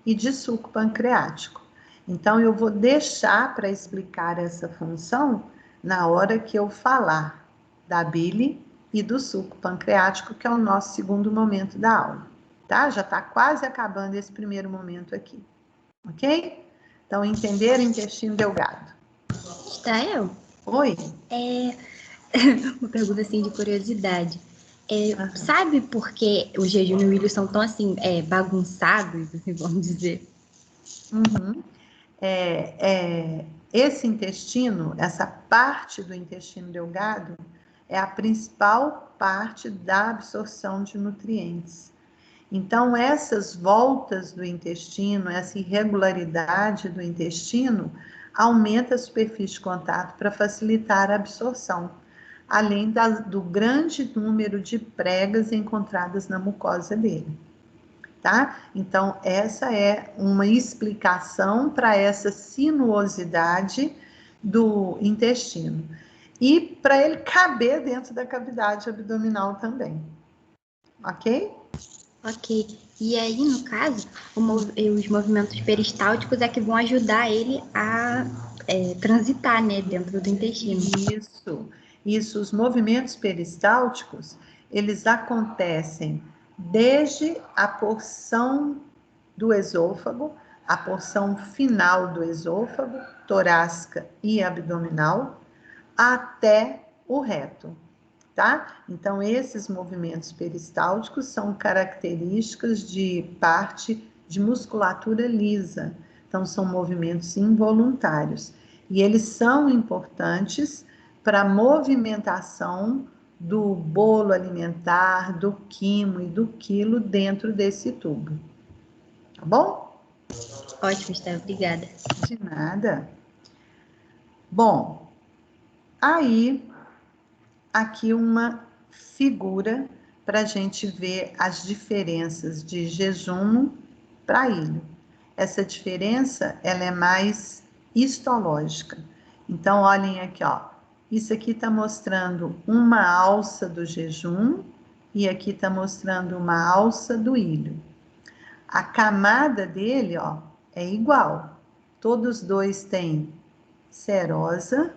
[SPEAKER 1] e de suco pancreático. Então, eu vou deixar para explicar essa função na hora que eu falar da bile e do suco pancreático, que é o nosso segundo momento da aula, tá? Já está quase acabando esse primeiro momento aqui, ok? Então, entenderam intestino delgado?
[SPEAKER 2] Está eu.
[SPEAKER 1] Oi?
[SPEAKER 2] Uma pergunta assim de curiosidade. Sabe por que o jejum e o ilho são tão assim, bagunçados, assim, vamos dizer?
[SPEAKER 1] Uhum. Esse intestino, essa parte do intestino delgado, é a principal parte da absorção de nutrientes. Então, essas voltas do intestino, essa irregularidade do intestino, aumenta a superfície de contato para facilitar a absorção, além do grande número de pregas encontradas na mucosa dele. Tá? Então, essa é uma explicação para essa sinuosidade do intestino. E para ele caber dentro da cavidade abdominal também. Ok?
[SPEAKER 2] Ok. E aí, no caso, os movimentos peristálticos é que vão ajudar ele a transitar, né, dentro do intestino.
[SPEAKER 1] Isso. Os movimentos peristálticos, eles acontecem desde a porção do esôfago, a porção final do esôfago, torácica e abdominal, até o reto, tá? Então, esses movimentos peristálticos são características de parte de musculatura lisa. Então, são movimentos involuntários. E eles são importantes para a movimentação do bolo alimentar, do quimo e do quilo dentro desse tubo. Tá bom?
[SPEAKER 2] Ótimo, Esther, obrigada.
[SPEAKER 1] De nada. Bom, aí, aqui uma figura para a gente ver as diferenças de jejum para ilho. Essa diferença, ela é mais histológica. Então, olhem aqui, ó. Isso aqui está mostrando uma alça do jejum e aqui está mostrando uma alça do ilho. A camada dele, ó, é igual. Todos dois têm serosa,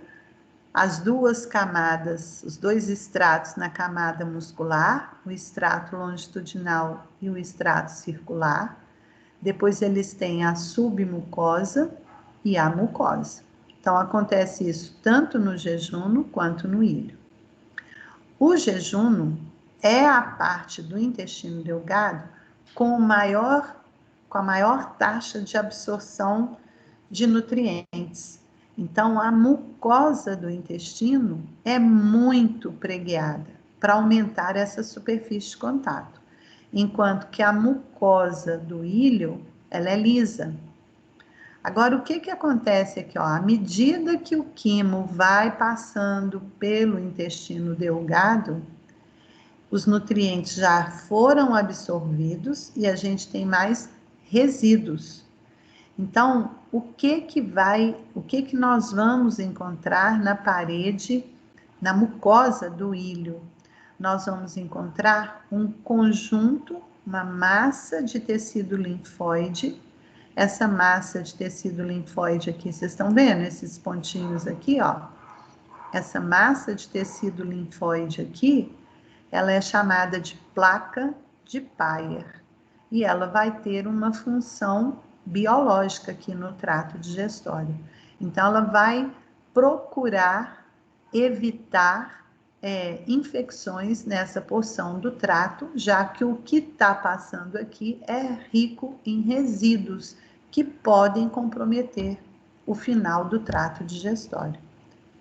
[SPEAKER 1] as duas camadas, os dois estratos na camada muscular, o estrato longitudinal e o estrato circular. Depois eles têm a submucosa e a mucosa. Então, acontece isso tanto no jejuno quanto no ilho. O jejuno é a parte do intestino delgado com a maior taxa de absorção de nutrientes. Então, a mucosa do intestino é muito preguiada para aumentar essa superfície de contato, enquanto que a mucosa do ilho, ela é lisa. Agora, o que acontece aqui? Ó? À medida que o quimo vai passando pelo intestino delgado, os nutrientes já foram absorvidos e a gente tem mais resíduos. Então, o que nós vamos encontrar na parede, na mucosa do ilho? Nós vamos encontrar um conjunto, uma massa de tecido linfóide. Essa massa de tecido linfóide aqui, vocês estão vendo esses pontinhos aqui, ó? Essa massa de tecido linfóide aqui, ela é chamada de placa de Peyer e ela vai ter uma função biológica aqui no trato digestório. Então, ela vai procurar evitar infecções nessa porção do trato, já que o que está passando aqui é rico em resíduos que podem comprometer o final do trato digestório,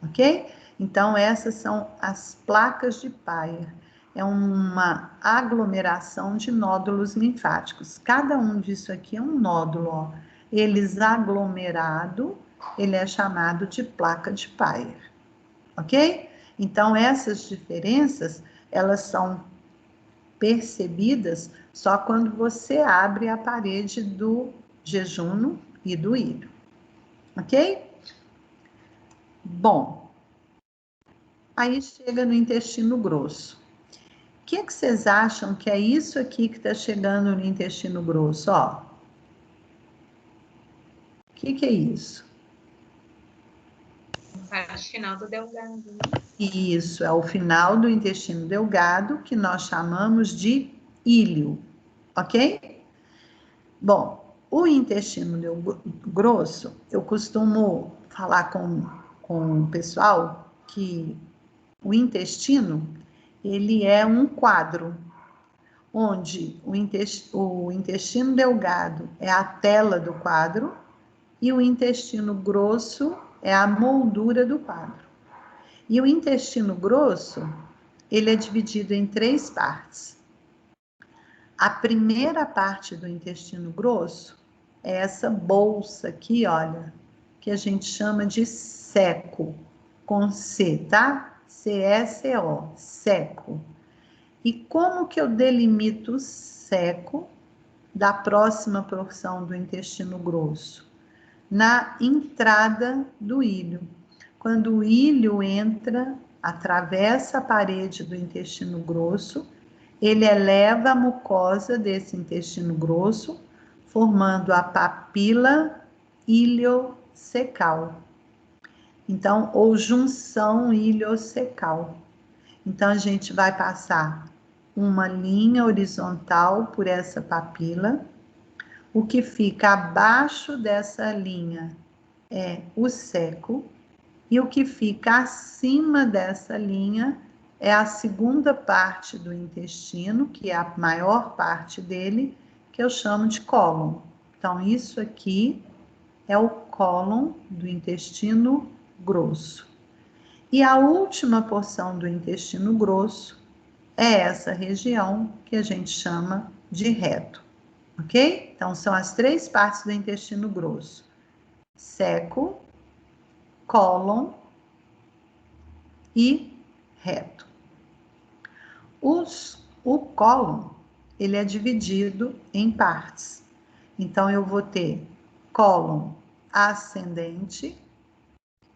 [SPEAKER 1] ok? Então, essas são as placas de Peyer. É uma aglomeração de nódulos linfáticos. Cada um disso aqui é um nódulo, ó. Eles aglomerado, ele é chamado de placa de Peyer, ok? Então, essas diferenças, elas são percebidas só quando você abre a parede do jejuno e do ilho, ok? Bom, aí chega no intestino grosso. que vocês acham que é isso aqui que está chegando no intestino grosso? Ó. O que é isso?
[SPEAKER 4] Parte final do delgado, né?
[SPEAKER 1] Isso, é o final do intestino delgado, que nós chamamos de íleo, ok? Bom, o intestino grosso, eu costumo falar com o pessoal que o intestino, ele é um quadro, onde o intestino delgado é a tela do quadro e o intestino grosso é a moldura do quadro. E o intestino grosso, ele é dividido em 3 partes. A primeira parte do intestino grosso é essa bolsa aqui, olha, que a gente chama de ceco, com C, tá? C-E-C-O, ceco. E como que eu delimito o ceco da próxima porção do intestino grosso? Na entrada do íleo. Quando o íleo entra, atravessa a parede do intestino grosso, ele eleva a mucosa desse intestino grosso, formando a papila iliocecal. Então, ou junção iliocecal. Então, a gente vai passar uma linha horizontal por essa papila. O que fica abaixo dessa linha é o ceco, e o que fica acima dessa linha é a segunda parte do intestino, que é a maior parte dele, que eu chamo de cólon. Então, isso aqui é o cólon do intestino grosso. E a última porção do intestino grosso é essa região que a gente chama de reto, ok? Então, são as 3 partes do intestino grosso: ceco, cólon e reto. O cólon, ele é dividido em partes. Então, eu vou ter cólon ascendente,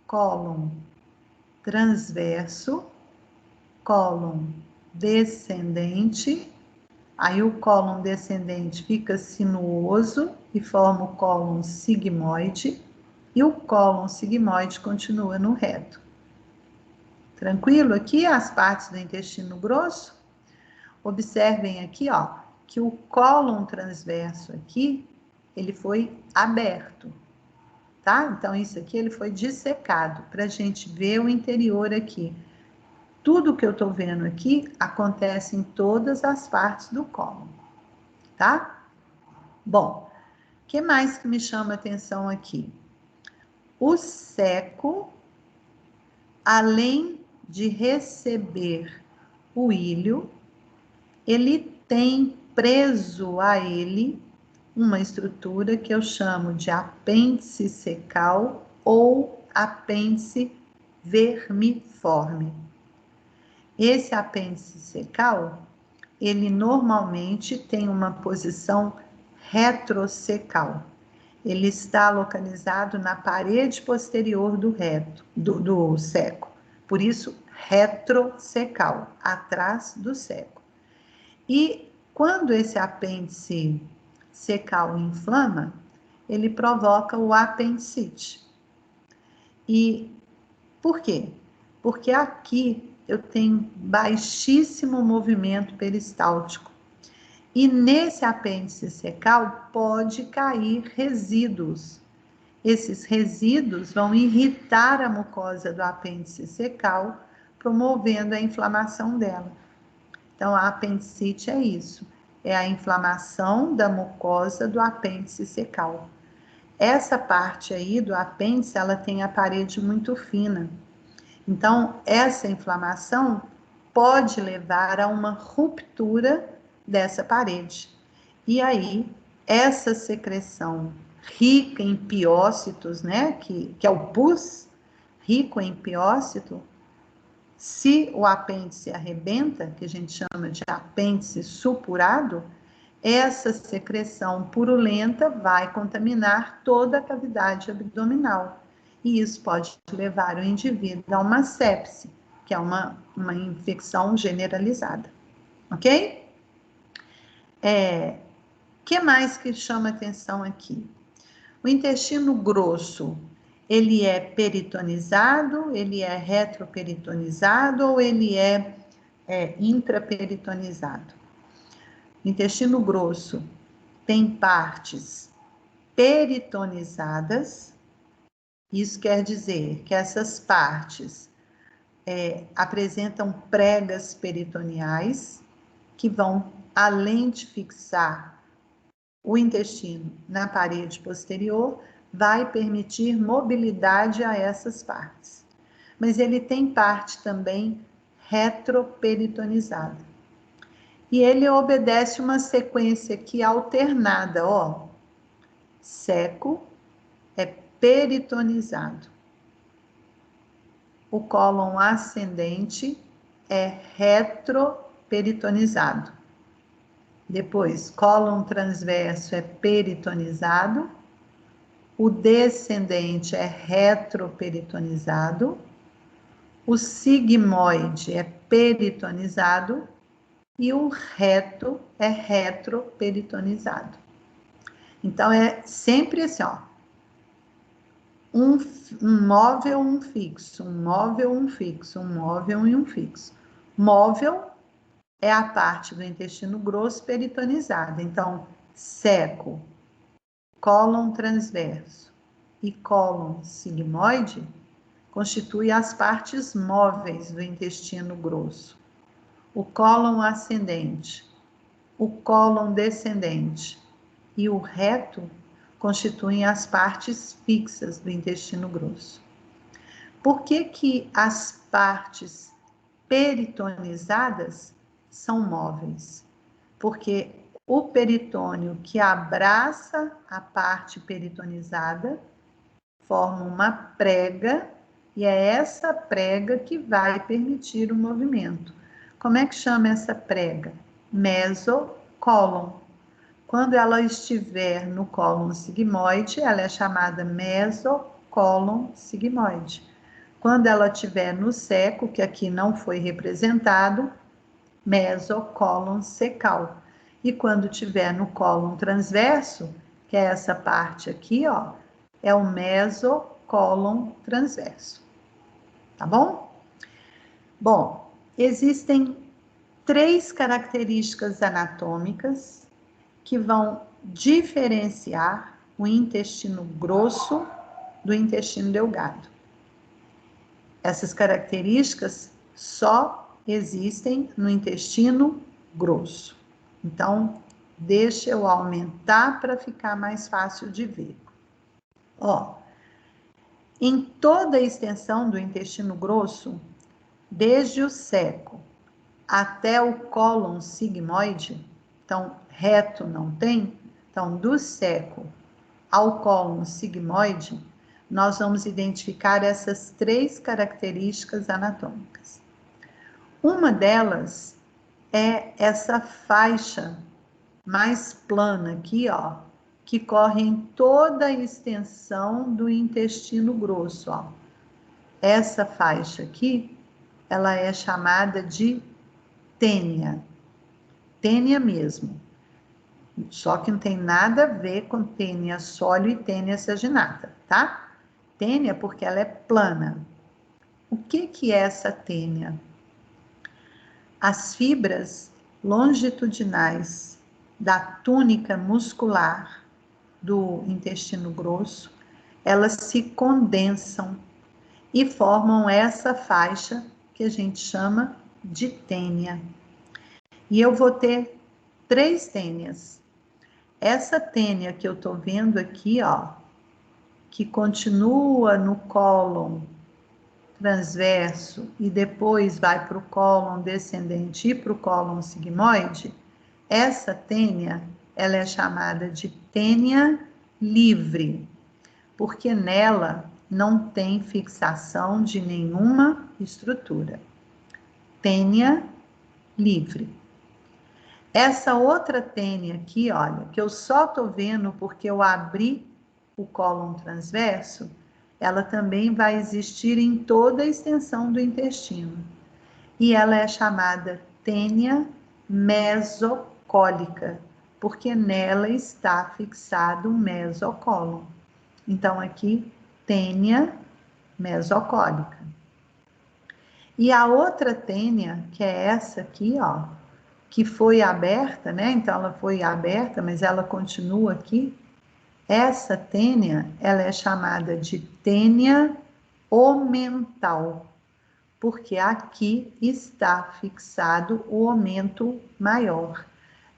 [SPEAKER 1] cólon transverso, cólon descendente. Aí o cólon descendente fica sinuoso e forma o cólon sigmoide, e o cólon sigmoide continua no reto. Tranquilo aqui as partes do intestino grosso? Observem aqui, ó, que o cólon transverso aqui, ele foi aberto, tá? Então, isso aqui ele foi dissecado, para a gente ver o interior aqui. Tudo que eu tô vendo aqui acontece em todas as partes do cólon, tá? Bom, o que mais que me chama a atenção aqui? O ceco, além de receber o íleo, ele tem preso a ele uma estrutura que eu chamo de apêndice cecal ou apêndice vermiforme. Esse apêndice cecal, ele normalmente tem uma posição retrocecal. Ele está localizado na parede posterior do reto, do ceco. Por isso, retrocecal, atrás do ceco. E quando esse apêndice cecal inflama, ele provoca o apendicite. E por quê? Porque aqui eu tenho baixíssimo movimento peristáltico. E nesse apêndice cecal pode cair resíduos. Esses resíduos vão irritar a mucosa do apêndice cecal, promovendo a inflamação dela. Então, a apendicite é isso, é a inflamação da mucosa do apêndice cecal. Essa parte aí do apêndice, ela tem a parede muito fina. Então, essa inflamação pode levar a uma ruptura dessa parede. E aí, essa secreção rica em piócitos, né, que é o pus, rico em piócito, se o apêndice arrebenta, que a gente chama de apêndice supurado, essa secreção purulenta vai contaminar toda a cavidade abdominal. E isso pode levar o indivíduo a uma sepse, que é uma infecção generalizada. ok? Que mais que chama atenção aqui? O intestino grosso, ele é peritonizado, ele é retroperitonizado ou ele é intraperitonizado? O intestino grosso tem partes peritonizadas, isso quer dizer que essas partes apresentam pregas peritoneais que vão, além de fixar o intestino na parede posterior, vai permitir mobilidade a essas partes. Mas ele tem parte também retroperitonizada. E ele obedece uma sequência aqui alternada, ó. Seco é peritonizado. O cólon ascendente é retroperitonizado. Depois, cólon transverso é peritonizado. O descendente é retroperitonizado. O sigmoide é peritonizado. E o reto é retroperitonizado. Então, é sempre assim, ó. Um móvel, um fixo, um móvel, um fixo, um móvel e um fixo. Móvel é a parte do intestino grosso peritonizada. Então, seco, cólon transverso e cólon sigmoide constituem as partes móveis do intestino grosso. O cólon ascendente, o cólon descendente e o reto constituem as partes fixas do intestino grosso. Por que que as partes peritonizadas são móveis? Porque o peritônio que abraça a parte peritonizada forma uma prega e é essa prega que vai permitir o movimento. Como é que chama essa prega? Mesocólon. Quando ela estiver no cólon sigmoide, ela é chamada mesocólon sigmoide. Quando ela estiver no seco, que aqui não foi representado, mesocólon secal. E quando estiver no cólon transverso, que é essa parte aqui, ó, é o mesocólon transverso. Tá bom? Bom, existem 3 características anatômicas que vão diferenciar o intestino grosso do intestino delgado. Essas características só existem no intestino grosso. Então, deixa eu aumentar para ficar mais fácil de ver. Ó, em toda a extensão do intestino grosso, desde o seco até o cólon sigmoide, então reto não tem, então do seco ao cólon sigmoide, nós vamos identificar essas 3 características anatômicas. Uma delas é essa faixa mais plana aqui, ó, que corre em toda a extensão do intestino grosso, ó. Essa faixa aqui, ela é chamada de tênia. Tênia mesmo. Só que não tem nada a ver com tênia sólio e tênia saginata, tá? Tênia porque ela é plana. O que é essa tênia? As fibras longitudinais da túnica muscular do intestino grosso, elas se condensam e formam essa faixa que a gente chama de tênia. E eu vou ter 3 tênias. Essa tênia que eu tô vendo aqui, ó, que continua no cólon transverso e depois vai para o cólon descendente e para o cólon sigmoide, essa tênia, ela é chamada de tênia livre, porque nela não tem fixação de nenhuma estrutura. Tênia livre. Essa outra tênia aqui, olha, que eu só tô vendo porque eu abri o cólon transverso, ela também vai existir em toda a extensão do intestino. E ela é chamada tênia mesocólica, porque nela está fixado o mesocólon. Então, aqui, tênia mesocólica. E a outra tênia, que é essa aqui, ó, que foi aberta, né? Então, ela foi aberta, mas ela continua aqui. Essa tênia, ela é chamada de tênia omental, porque aqui está fixado o aumento maior.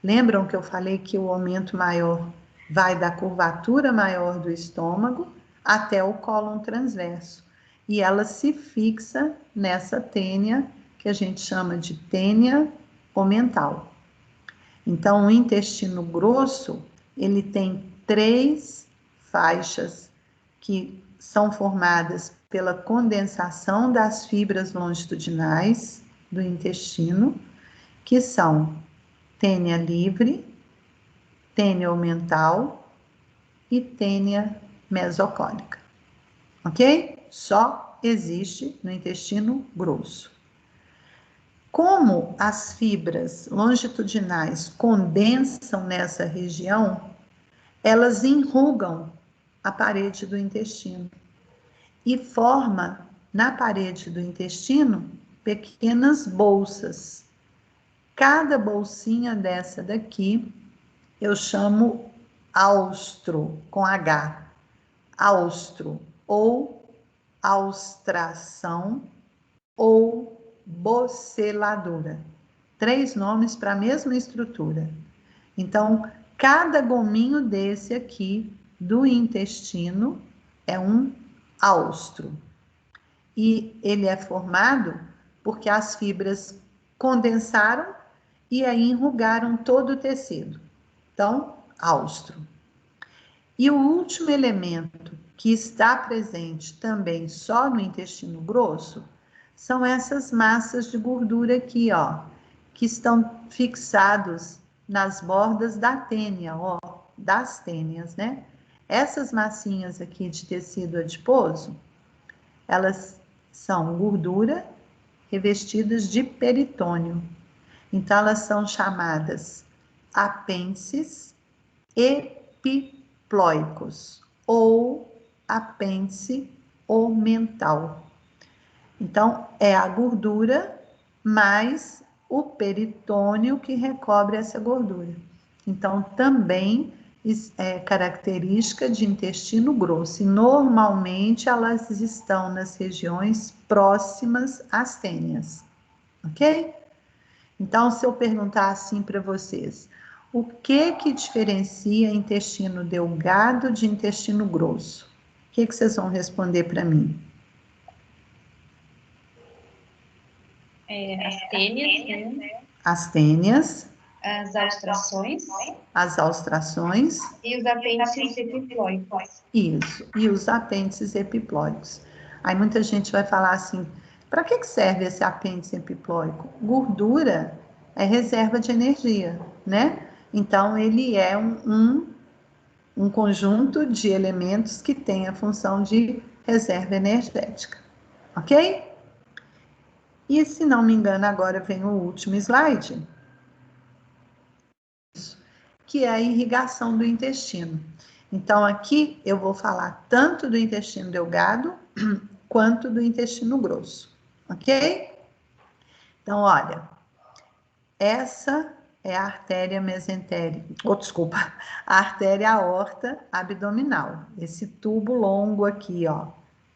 [SPEAKER 1] Lembram que eu falei que o aumento maior vai da curvatura maior do estômago até o cólon transverso. E ela se fixa nessa tênia, que a gente chama de tênia omental. Então, o intestino grosso, ele tem 3 faixas que são formadas pela condensação das fibras longitudinais do intestino, que são tênia livre, tênia omental e tênia mesocólica. Ok? Só existe no intestino grosso. Como as fibras longitudinais condensam nessa região, elas enrugam a parede do intestino e forma na parede do intestino pequenas bolsas. Cada bolsinha dessa daqui eu chamo austro, com H, austro, ou austração, ou boceladura. 3 nomes para a mesma estrutura. Então, cada gominho desse aqui do intestino é um austro. E ele é formado porque as fibras condensaram e aí enrugaram todo o tecido. Então, austro. E o último elemento que está presente também só no intestino grosso são essas massas de gordura aqui, ó, que estão fixados nas bordas da tênia, ó, das tênias, né? Essas massinhas aqui de tecido adiposo, elas são gordura revestidas de peritônio. Então, elas são chamadas apêndices epiploicos ou apêndice omental. Então, é a gordura mais o peritônio que recobre essa gordura. Então, também é característica de intestino grosso. E, normalmente, elas estão nas regiões próximas às tênias. Ok? Então, se eu perguntar assim para vocês, o que diferencia intestino delgado de intestino grosso? O que vocês vão responder para mim?
[SPEAKER 4] As tênias, né?
[SPEAKER 1] As tênias.
[SPEAKER 4] As austrações.
[SPEAKER 1] As austrações.
[SPEAKER 4] E os apêndices epiploicos.
[SPEAKER 1] Isso, e os apêndices epiploicos. Aí muita gente vai falar assim, para que serve esse apêndice epiploico? Gordura é reserva de energia, né? Então, ele é um conjunto de elementos que tem a função de reserva energética, ok? E, se não me engano, agora vem o último slide, que é a irrigação do intestino. Então, aqui eu vou falar tanto do intestino delgado quanto do intestino grosso, ok? Então, olha, essa é a artéria mesentérica, a artéria aorta abdominal. Esse tubo longo aqui, ó,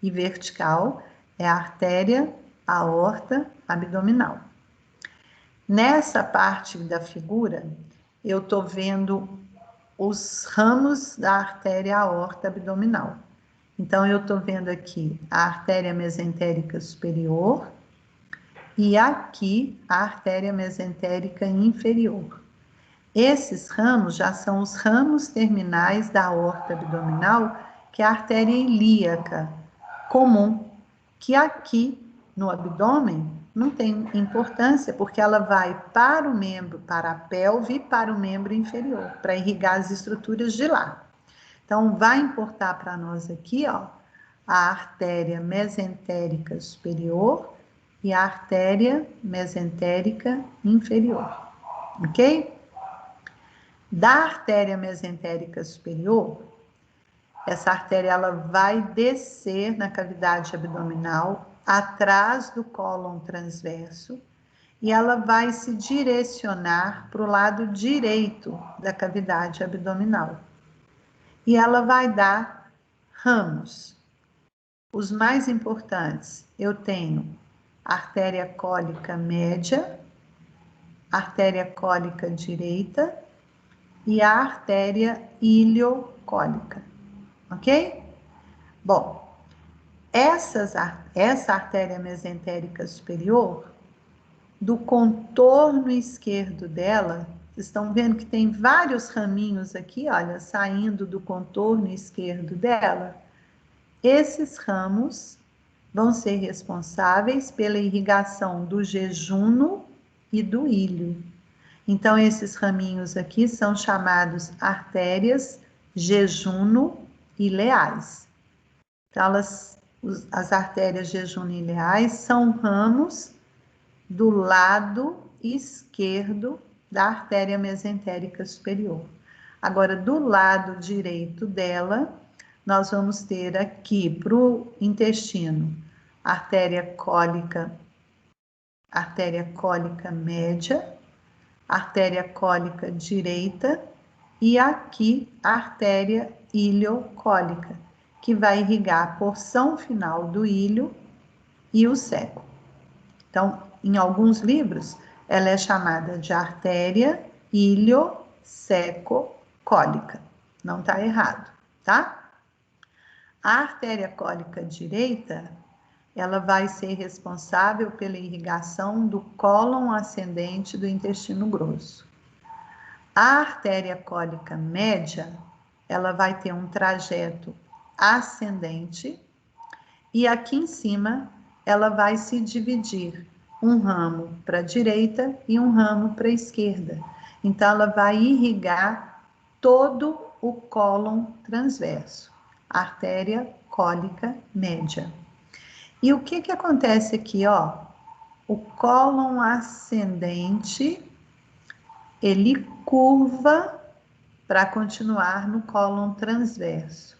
[SPEAKER 1] e vertical, é a artéria aorta abdominal. Nessa parte da figura, eu tô vendo os ramos da artéria aorta abdominal. Então, eu tô vendo aqui a artéria mesentérica superior, e aqui a artéria mesentérica inferior. Esses ramos já são os ramos terminais da aorta abdominal, que é a artéria ilíaca comum, que aqui no abdômen não tem importância, porque ela vai para o membro, para a pelve e para o membro inferior, para irrigar as estruturas de lá. Então, vai importar para nós aqui, ó, a artéria mesentérica superior e a artéria mesentérica inferior, ok? Da artéria mesentérica superior, essa artéria ela vai descer na cavidade abdominal, atrás do cólon transverso, e ela vai se direcionar para o lado direito da cavidade abdominal. E ela vai dar ramos. Os mais importantes, eu tenho artéria cólica média, artéria cólica direita e a artéria iliocólica, ok? Bom, essa artéria mesentérica superior, do contorno esquerdo dela, vocês estão vendo que tem vários raminhos aqui, olha, saindo do contorno esquerdo dela. Esses ramos vão ser responsáveis pela irrigação do jejuno e do ilho. Então, esses raminhos aqui são chamados artérias jejuno-ileais. Então, as artérias jejuno-ileais são ramos do lado esquerdo da artéria mesentérica superior. Agora, do lado direito dela, nós vamos ter aqui para o intestino artéria cólica média, artéria cólica direita e aqui a artéria iliocólica, que vai irrigar a porção final do ilho e o seco. Então, em alguns livros, ela é chamada de artéria ilio-seco-cólica. Não está errado, tá? A artéria cólica direita, ela vai ser responsável pela irrigação do cólon ascendente do intestino grosso. A artéria cólica média, ela vai ter um trajeto ascendente e aqui em cima ela vai se dividir um ramo para a direita e um ramo para a esquerda. Então, ela vai irrigar todo o cólon transverso, artéria cólica média. E o que acontece aqui, ó? O cólon ascendente, ele curva para continuar no cólon transverso,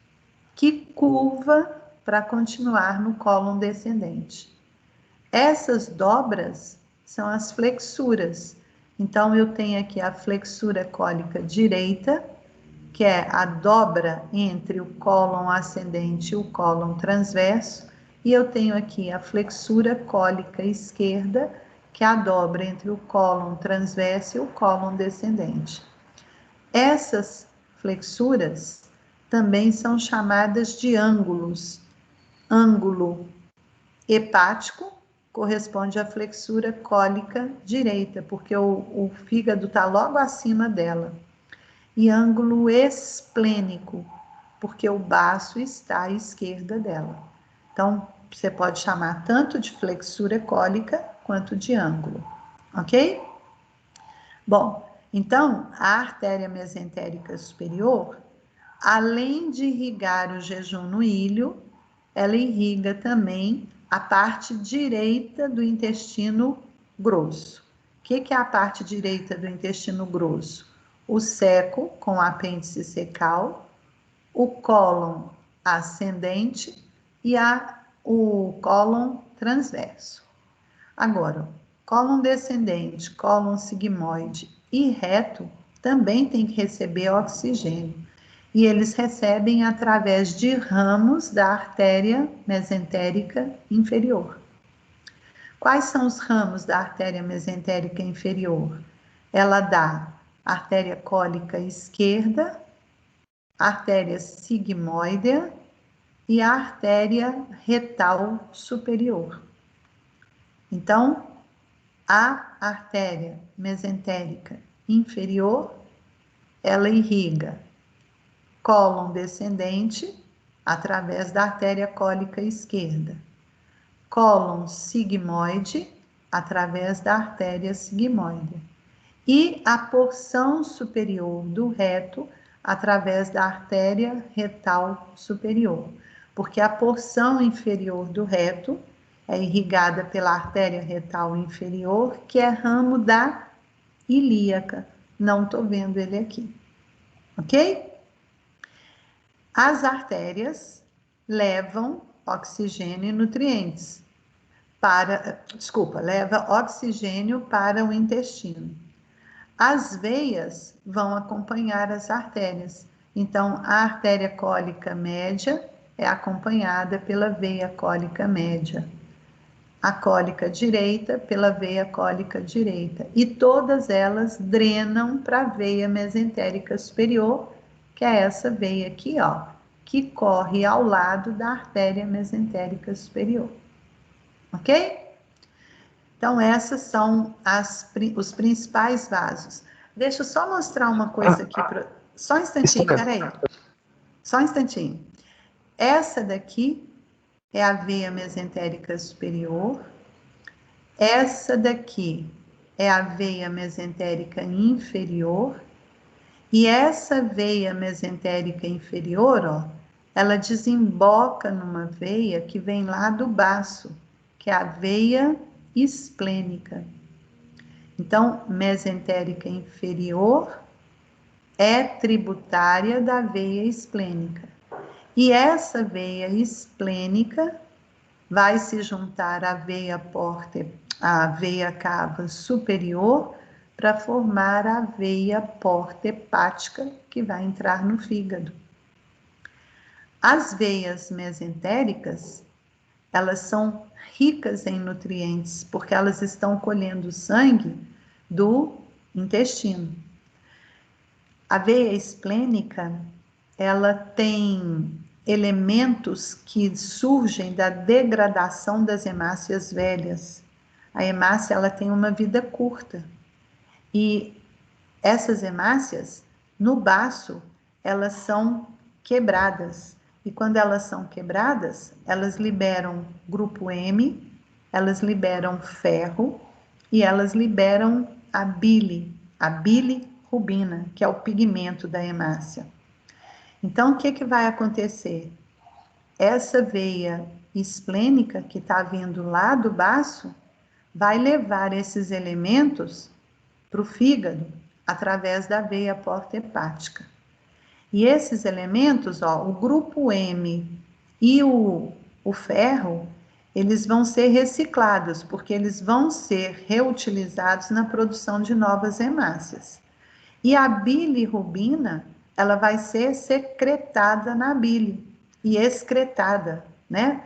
[SPEAKER 1] que curva para continuar no cólon descendente. Essas dobras são as flexuras. Então, eu tenho aqui a flexura cólica direita, que é a dobra entre o cólon ascendente e o cólon transverso, e eu tenho aqui a flexura cólica esquerda, que é a dobra entre o cólon transverso e o cólon descendente. Essas flexuras também são chamadas de ângulos. Ângulo hepático corresponde à flexura cólica direita, porque o fígado está logo acima dela. E ângulo esplênico, porque o baço está à esquerda dela. Então, você pode chamar tanto de flexura cólica quanto de ângulo, ok? Bom, então, a artéria mesentérica superior, além de irrigar o jejuno ilho, ela irriga também a parte direita do intestino grosso. O que é a parte direita do intestino grosso? O seco, com o apêndice secal, o cólon ascendente e o cólon transverso. Agora, cólon descendente, cólon sigmoide e reto também tem que receber oxigênio. E eles recebem através de ramos da artéria mesentérica inferior. Quais são os ramos da artéria mesentérica inferior? Ela dá artéria cólica esquerda, artéria sigmoide e a artéria retal superior. Então, a artéria mesentérica inferior, ela irriga cólon descendente através da artéria cólica esquerda, cólon sigmoide através da artéria sigmoide e a porção superior do reto através da artéria retal superior, porque a porção inferior do reto é irrigada pela artéria retal inferior, que é ramo da ilíaca. Não estou vendo ele aqui, ok? As artérias levam oxigênio e nutrientes leva oxigênio para o intestino. As veias vão acompanhar as artérias. Então, a artéria cólica média é acompanhada pela veia cólica média. A cólica direita pela veia cólica direita. E todas elas drenam para a veia mesentérica superior, que é essa veia aqui, ó, que corre ao lado da artéria mesentérica superior. Ok? Então, essas são os principais vasos. Deixa eu só mostrar uma coisa aqui. Só um instantinho, peraí. Só um instantinho. Essa daqui é a veia mesentérica superior. Essa daqui é a veia mesentérica inferior. E essa veia mesentérica inferior, ó, ela desemboca numa veia que vem lá do baço, que é a veia esplênica. Então, mesentérica inferior é tributária da veia esplênica. E essa veia esplênica vai se juntar à veia cava superior para formar a veia porta hepática, que vai entrar no fígado. As veias mesentéricas, elas são ricas em nutrientes, porque elas estão colhendo sangue do intestino. A veia esplênica, ela tem elementos que surgem da degradação das hemácias velhas. A hemácia, ela tem uma vida curta. E essas hemácias, no baço, elas são quebradas. E quando elas são quebradas, elas liberam grupo M, elas liberam ferro e elas liberam a bilirrubina, que é o pigmento da hemácia. Então, o que vai acontecer? Essa veia esplênica que está vindo lá do baço vai levar esses elementos para o fígado através da veia porta hepática. E esses elementos, ó, o grupo M e o ferro, eles vão ser reciclados, porque eles vão ser reutilizados na produção de novas hemácias. E a bilirrubina, ela vai ser secretada na bile e excretada, né?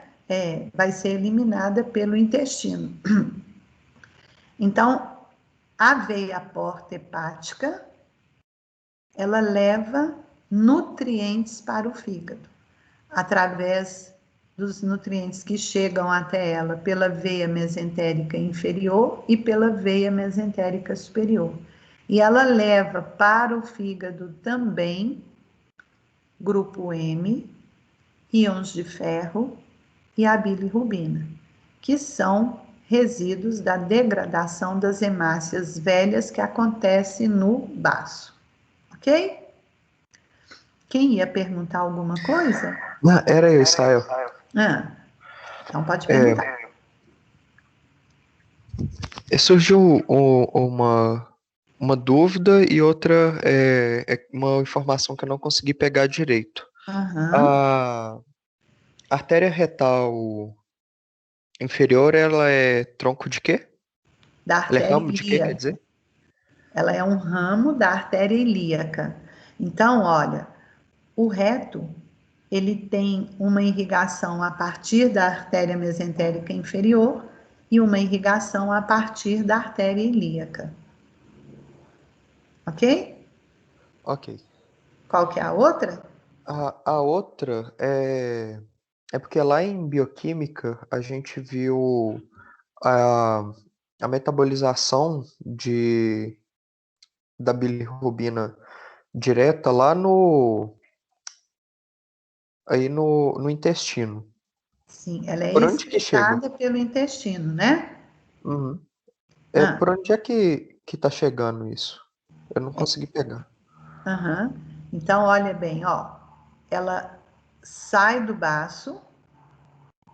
[SPEAKER 1] Vai ser eliminada pelo intestino. Então, a veia porta hepática, ela leva nutrientes para o fígado, através dos nutrientes que chegam até ela pela veia mesentérica inferior e pela veia mesentérica superior. E ela leva para o fígado também grupo M, íons de ferro e a bilirrubina, que são resíduos da degradação das hemácias velhas que acontece no baço. Ok? Quem ia perguntar alguma coisa?
[SPEAKER 3] Não, era eu, Israel.
[SPEAKER 1] Então pode perguntar.
[SPEAKER 3] Surgiu uma dúvida e outra é uma informação que eu não consegui pegar direito. A artéria retal inferior, ela é tronco de quê?
[SPEAKER 1] Da
[SPEAKER 3] Ela é
[SPEAKER 1] artéria
[SPEAKER 3] ramo de quê, quer dizer?
[SPEAKER 1] Ela é um ramo da artéria ilíaca. Então, olha, o reto, ele tem uma irrigação a partir da artéria mesentérica inferior e uma irrigação a partir da artéria ilíaca. Ok?
[SPEAKER 3] Ok.
[SPEAKER 1] Qual que é a outra?
[SPEAKER 3] A outra é porque lá em bioquímica a gente viu a metabolização da bilirrubina direta lá no intestino.
[SPEAKER 1] Sim, ela é
[SPEAKER 3] Por onde que chega?
[SPEAKER 1] excretada pelo intestino, né?
[SPEAKER 3] Uhum.
[SPEAKER 1] Ah,
[SPEAKER 3] Por onde é que tá chegando isso? Eu não consegui pegar.
[SPEAKER 1] Então, olha bem, ó, ela sai do baço,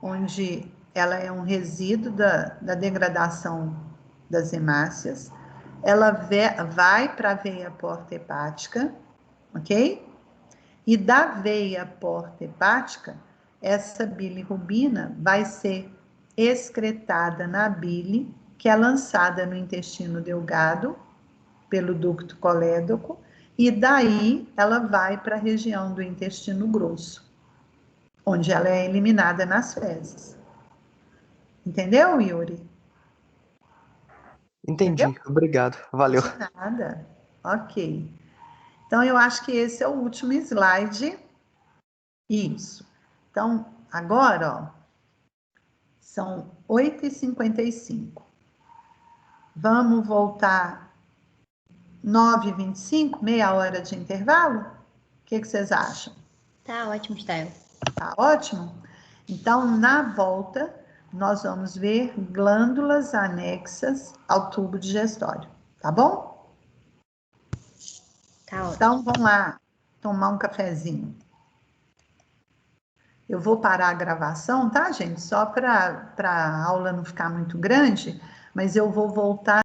[SPEAKER 1] onde ela é um resíduo da degradação das hemácias, ela vai para a veia porta hepática, ok? E da veia porta hepática, essa bilirrubina vai ser excretada na bile, que é lançada no intestino delgado, pelo ducto colédoco, e daí ela vai para a região do intestino grosso, onde ela é eliminada nas fezes. Entendeu, Yuri?
[SPEAKER 3] Entendi,
[SPEAKER 1] Entendeu?
[SPEAKER 3] obrigado, valeu.
[SPEAKER 1] De nada. Ok. Então, eu acho que esse é o último slide. Isso. Então, agora, ó, são 8h55. Vamos voltar 9h25, meia hora de intervalo? O que vocês acham?
[SPEAKER 2] Tá ótimo, Style.
[SPEAKER 1] Tá ótimo? Então, na volta, nós vamos ver glândulas anexas ao tubo digestório, tá bom?
[SPEAKER 2] Tá ótimo.
[SPEAKER 1] Então, vamos lá tomar um cafezinho. Eu vou parar a gravação, tá, gente? Só para a aula não ficar muito grande, mas eu vou voltar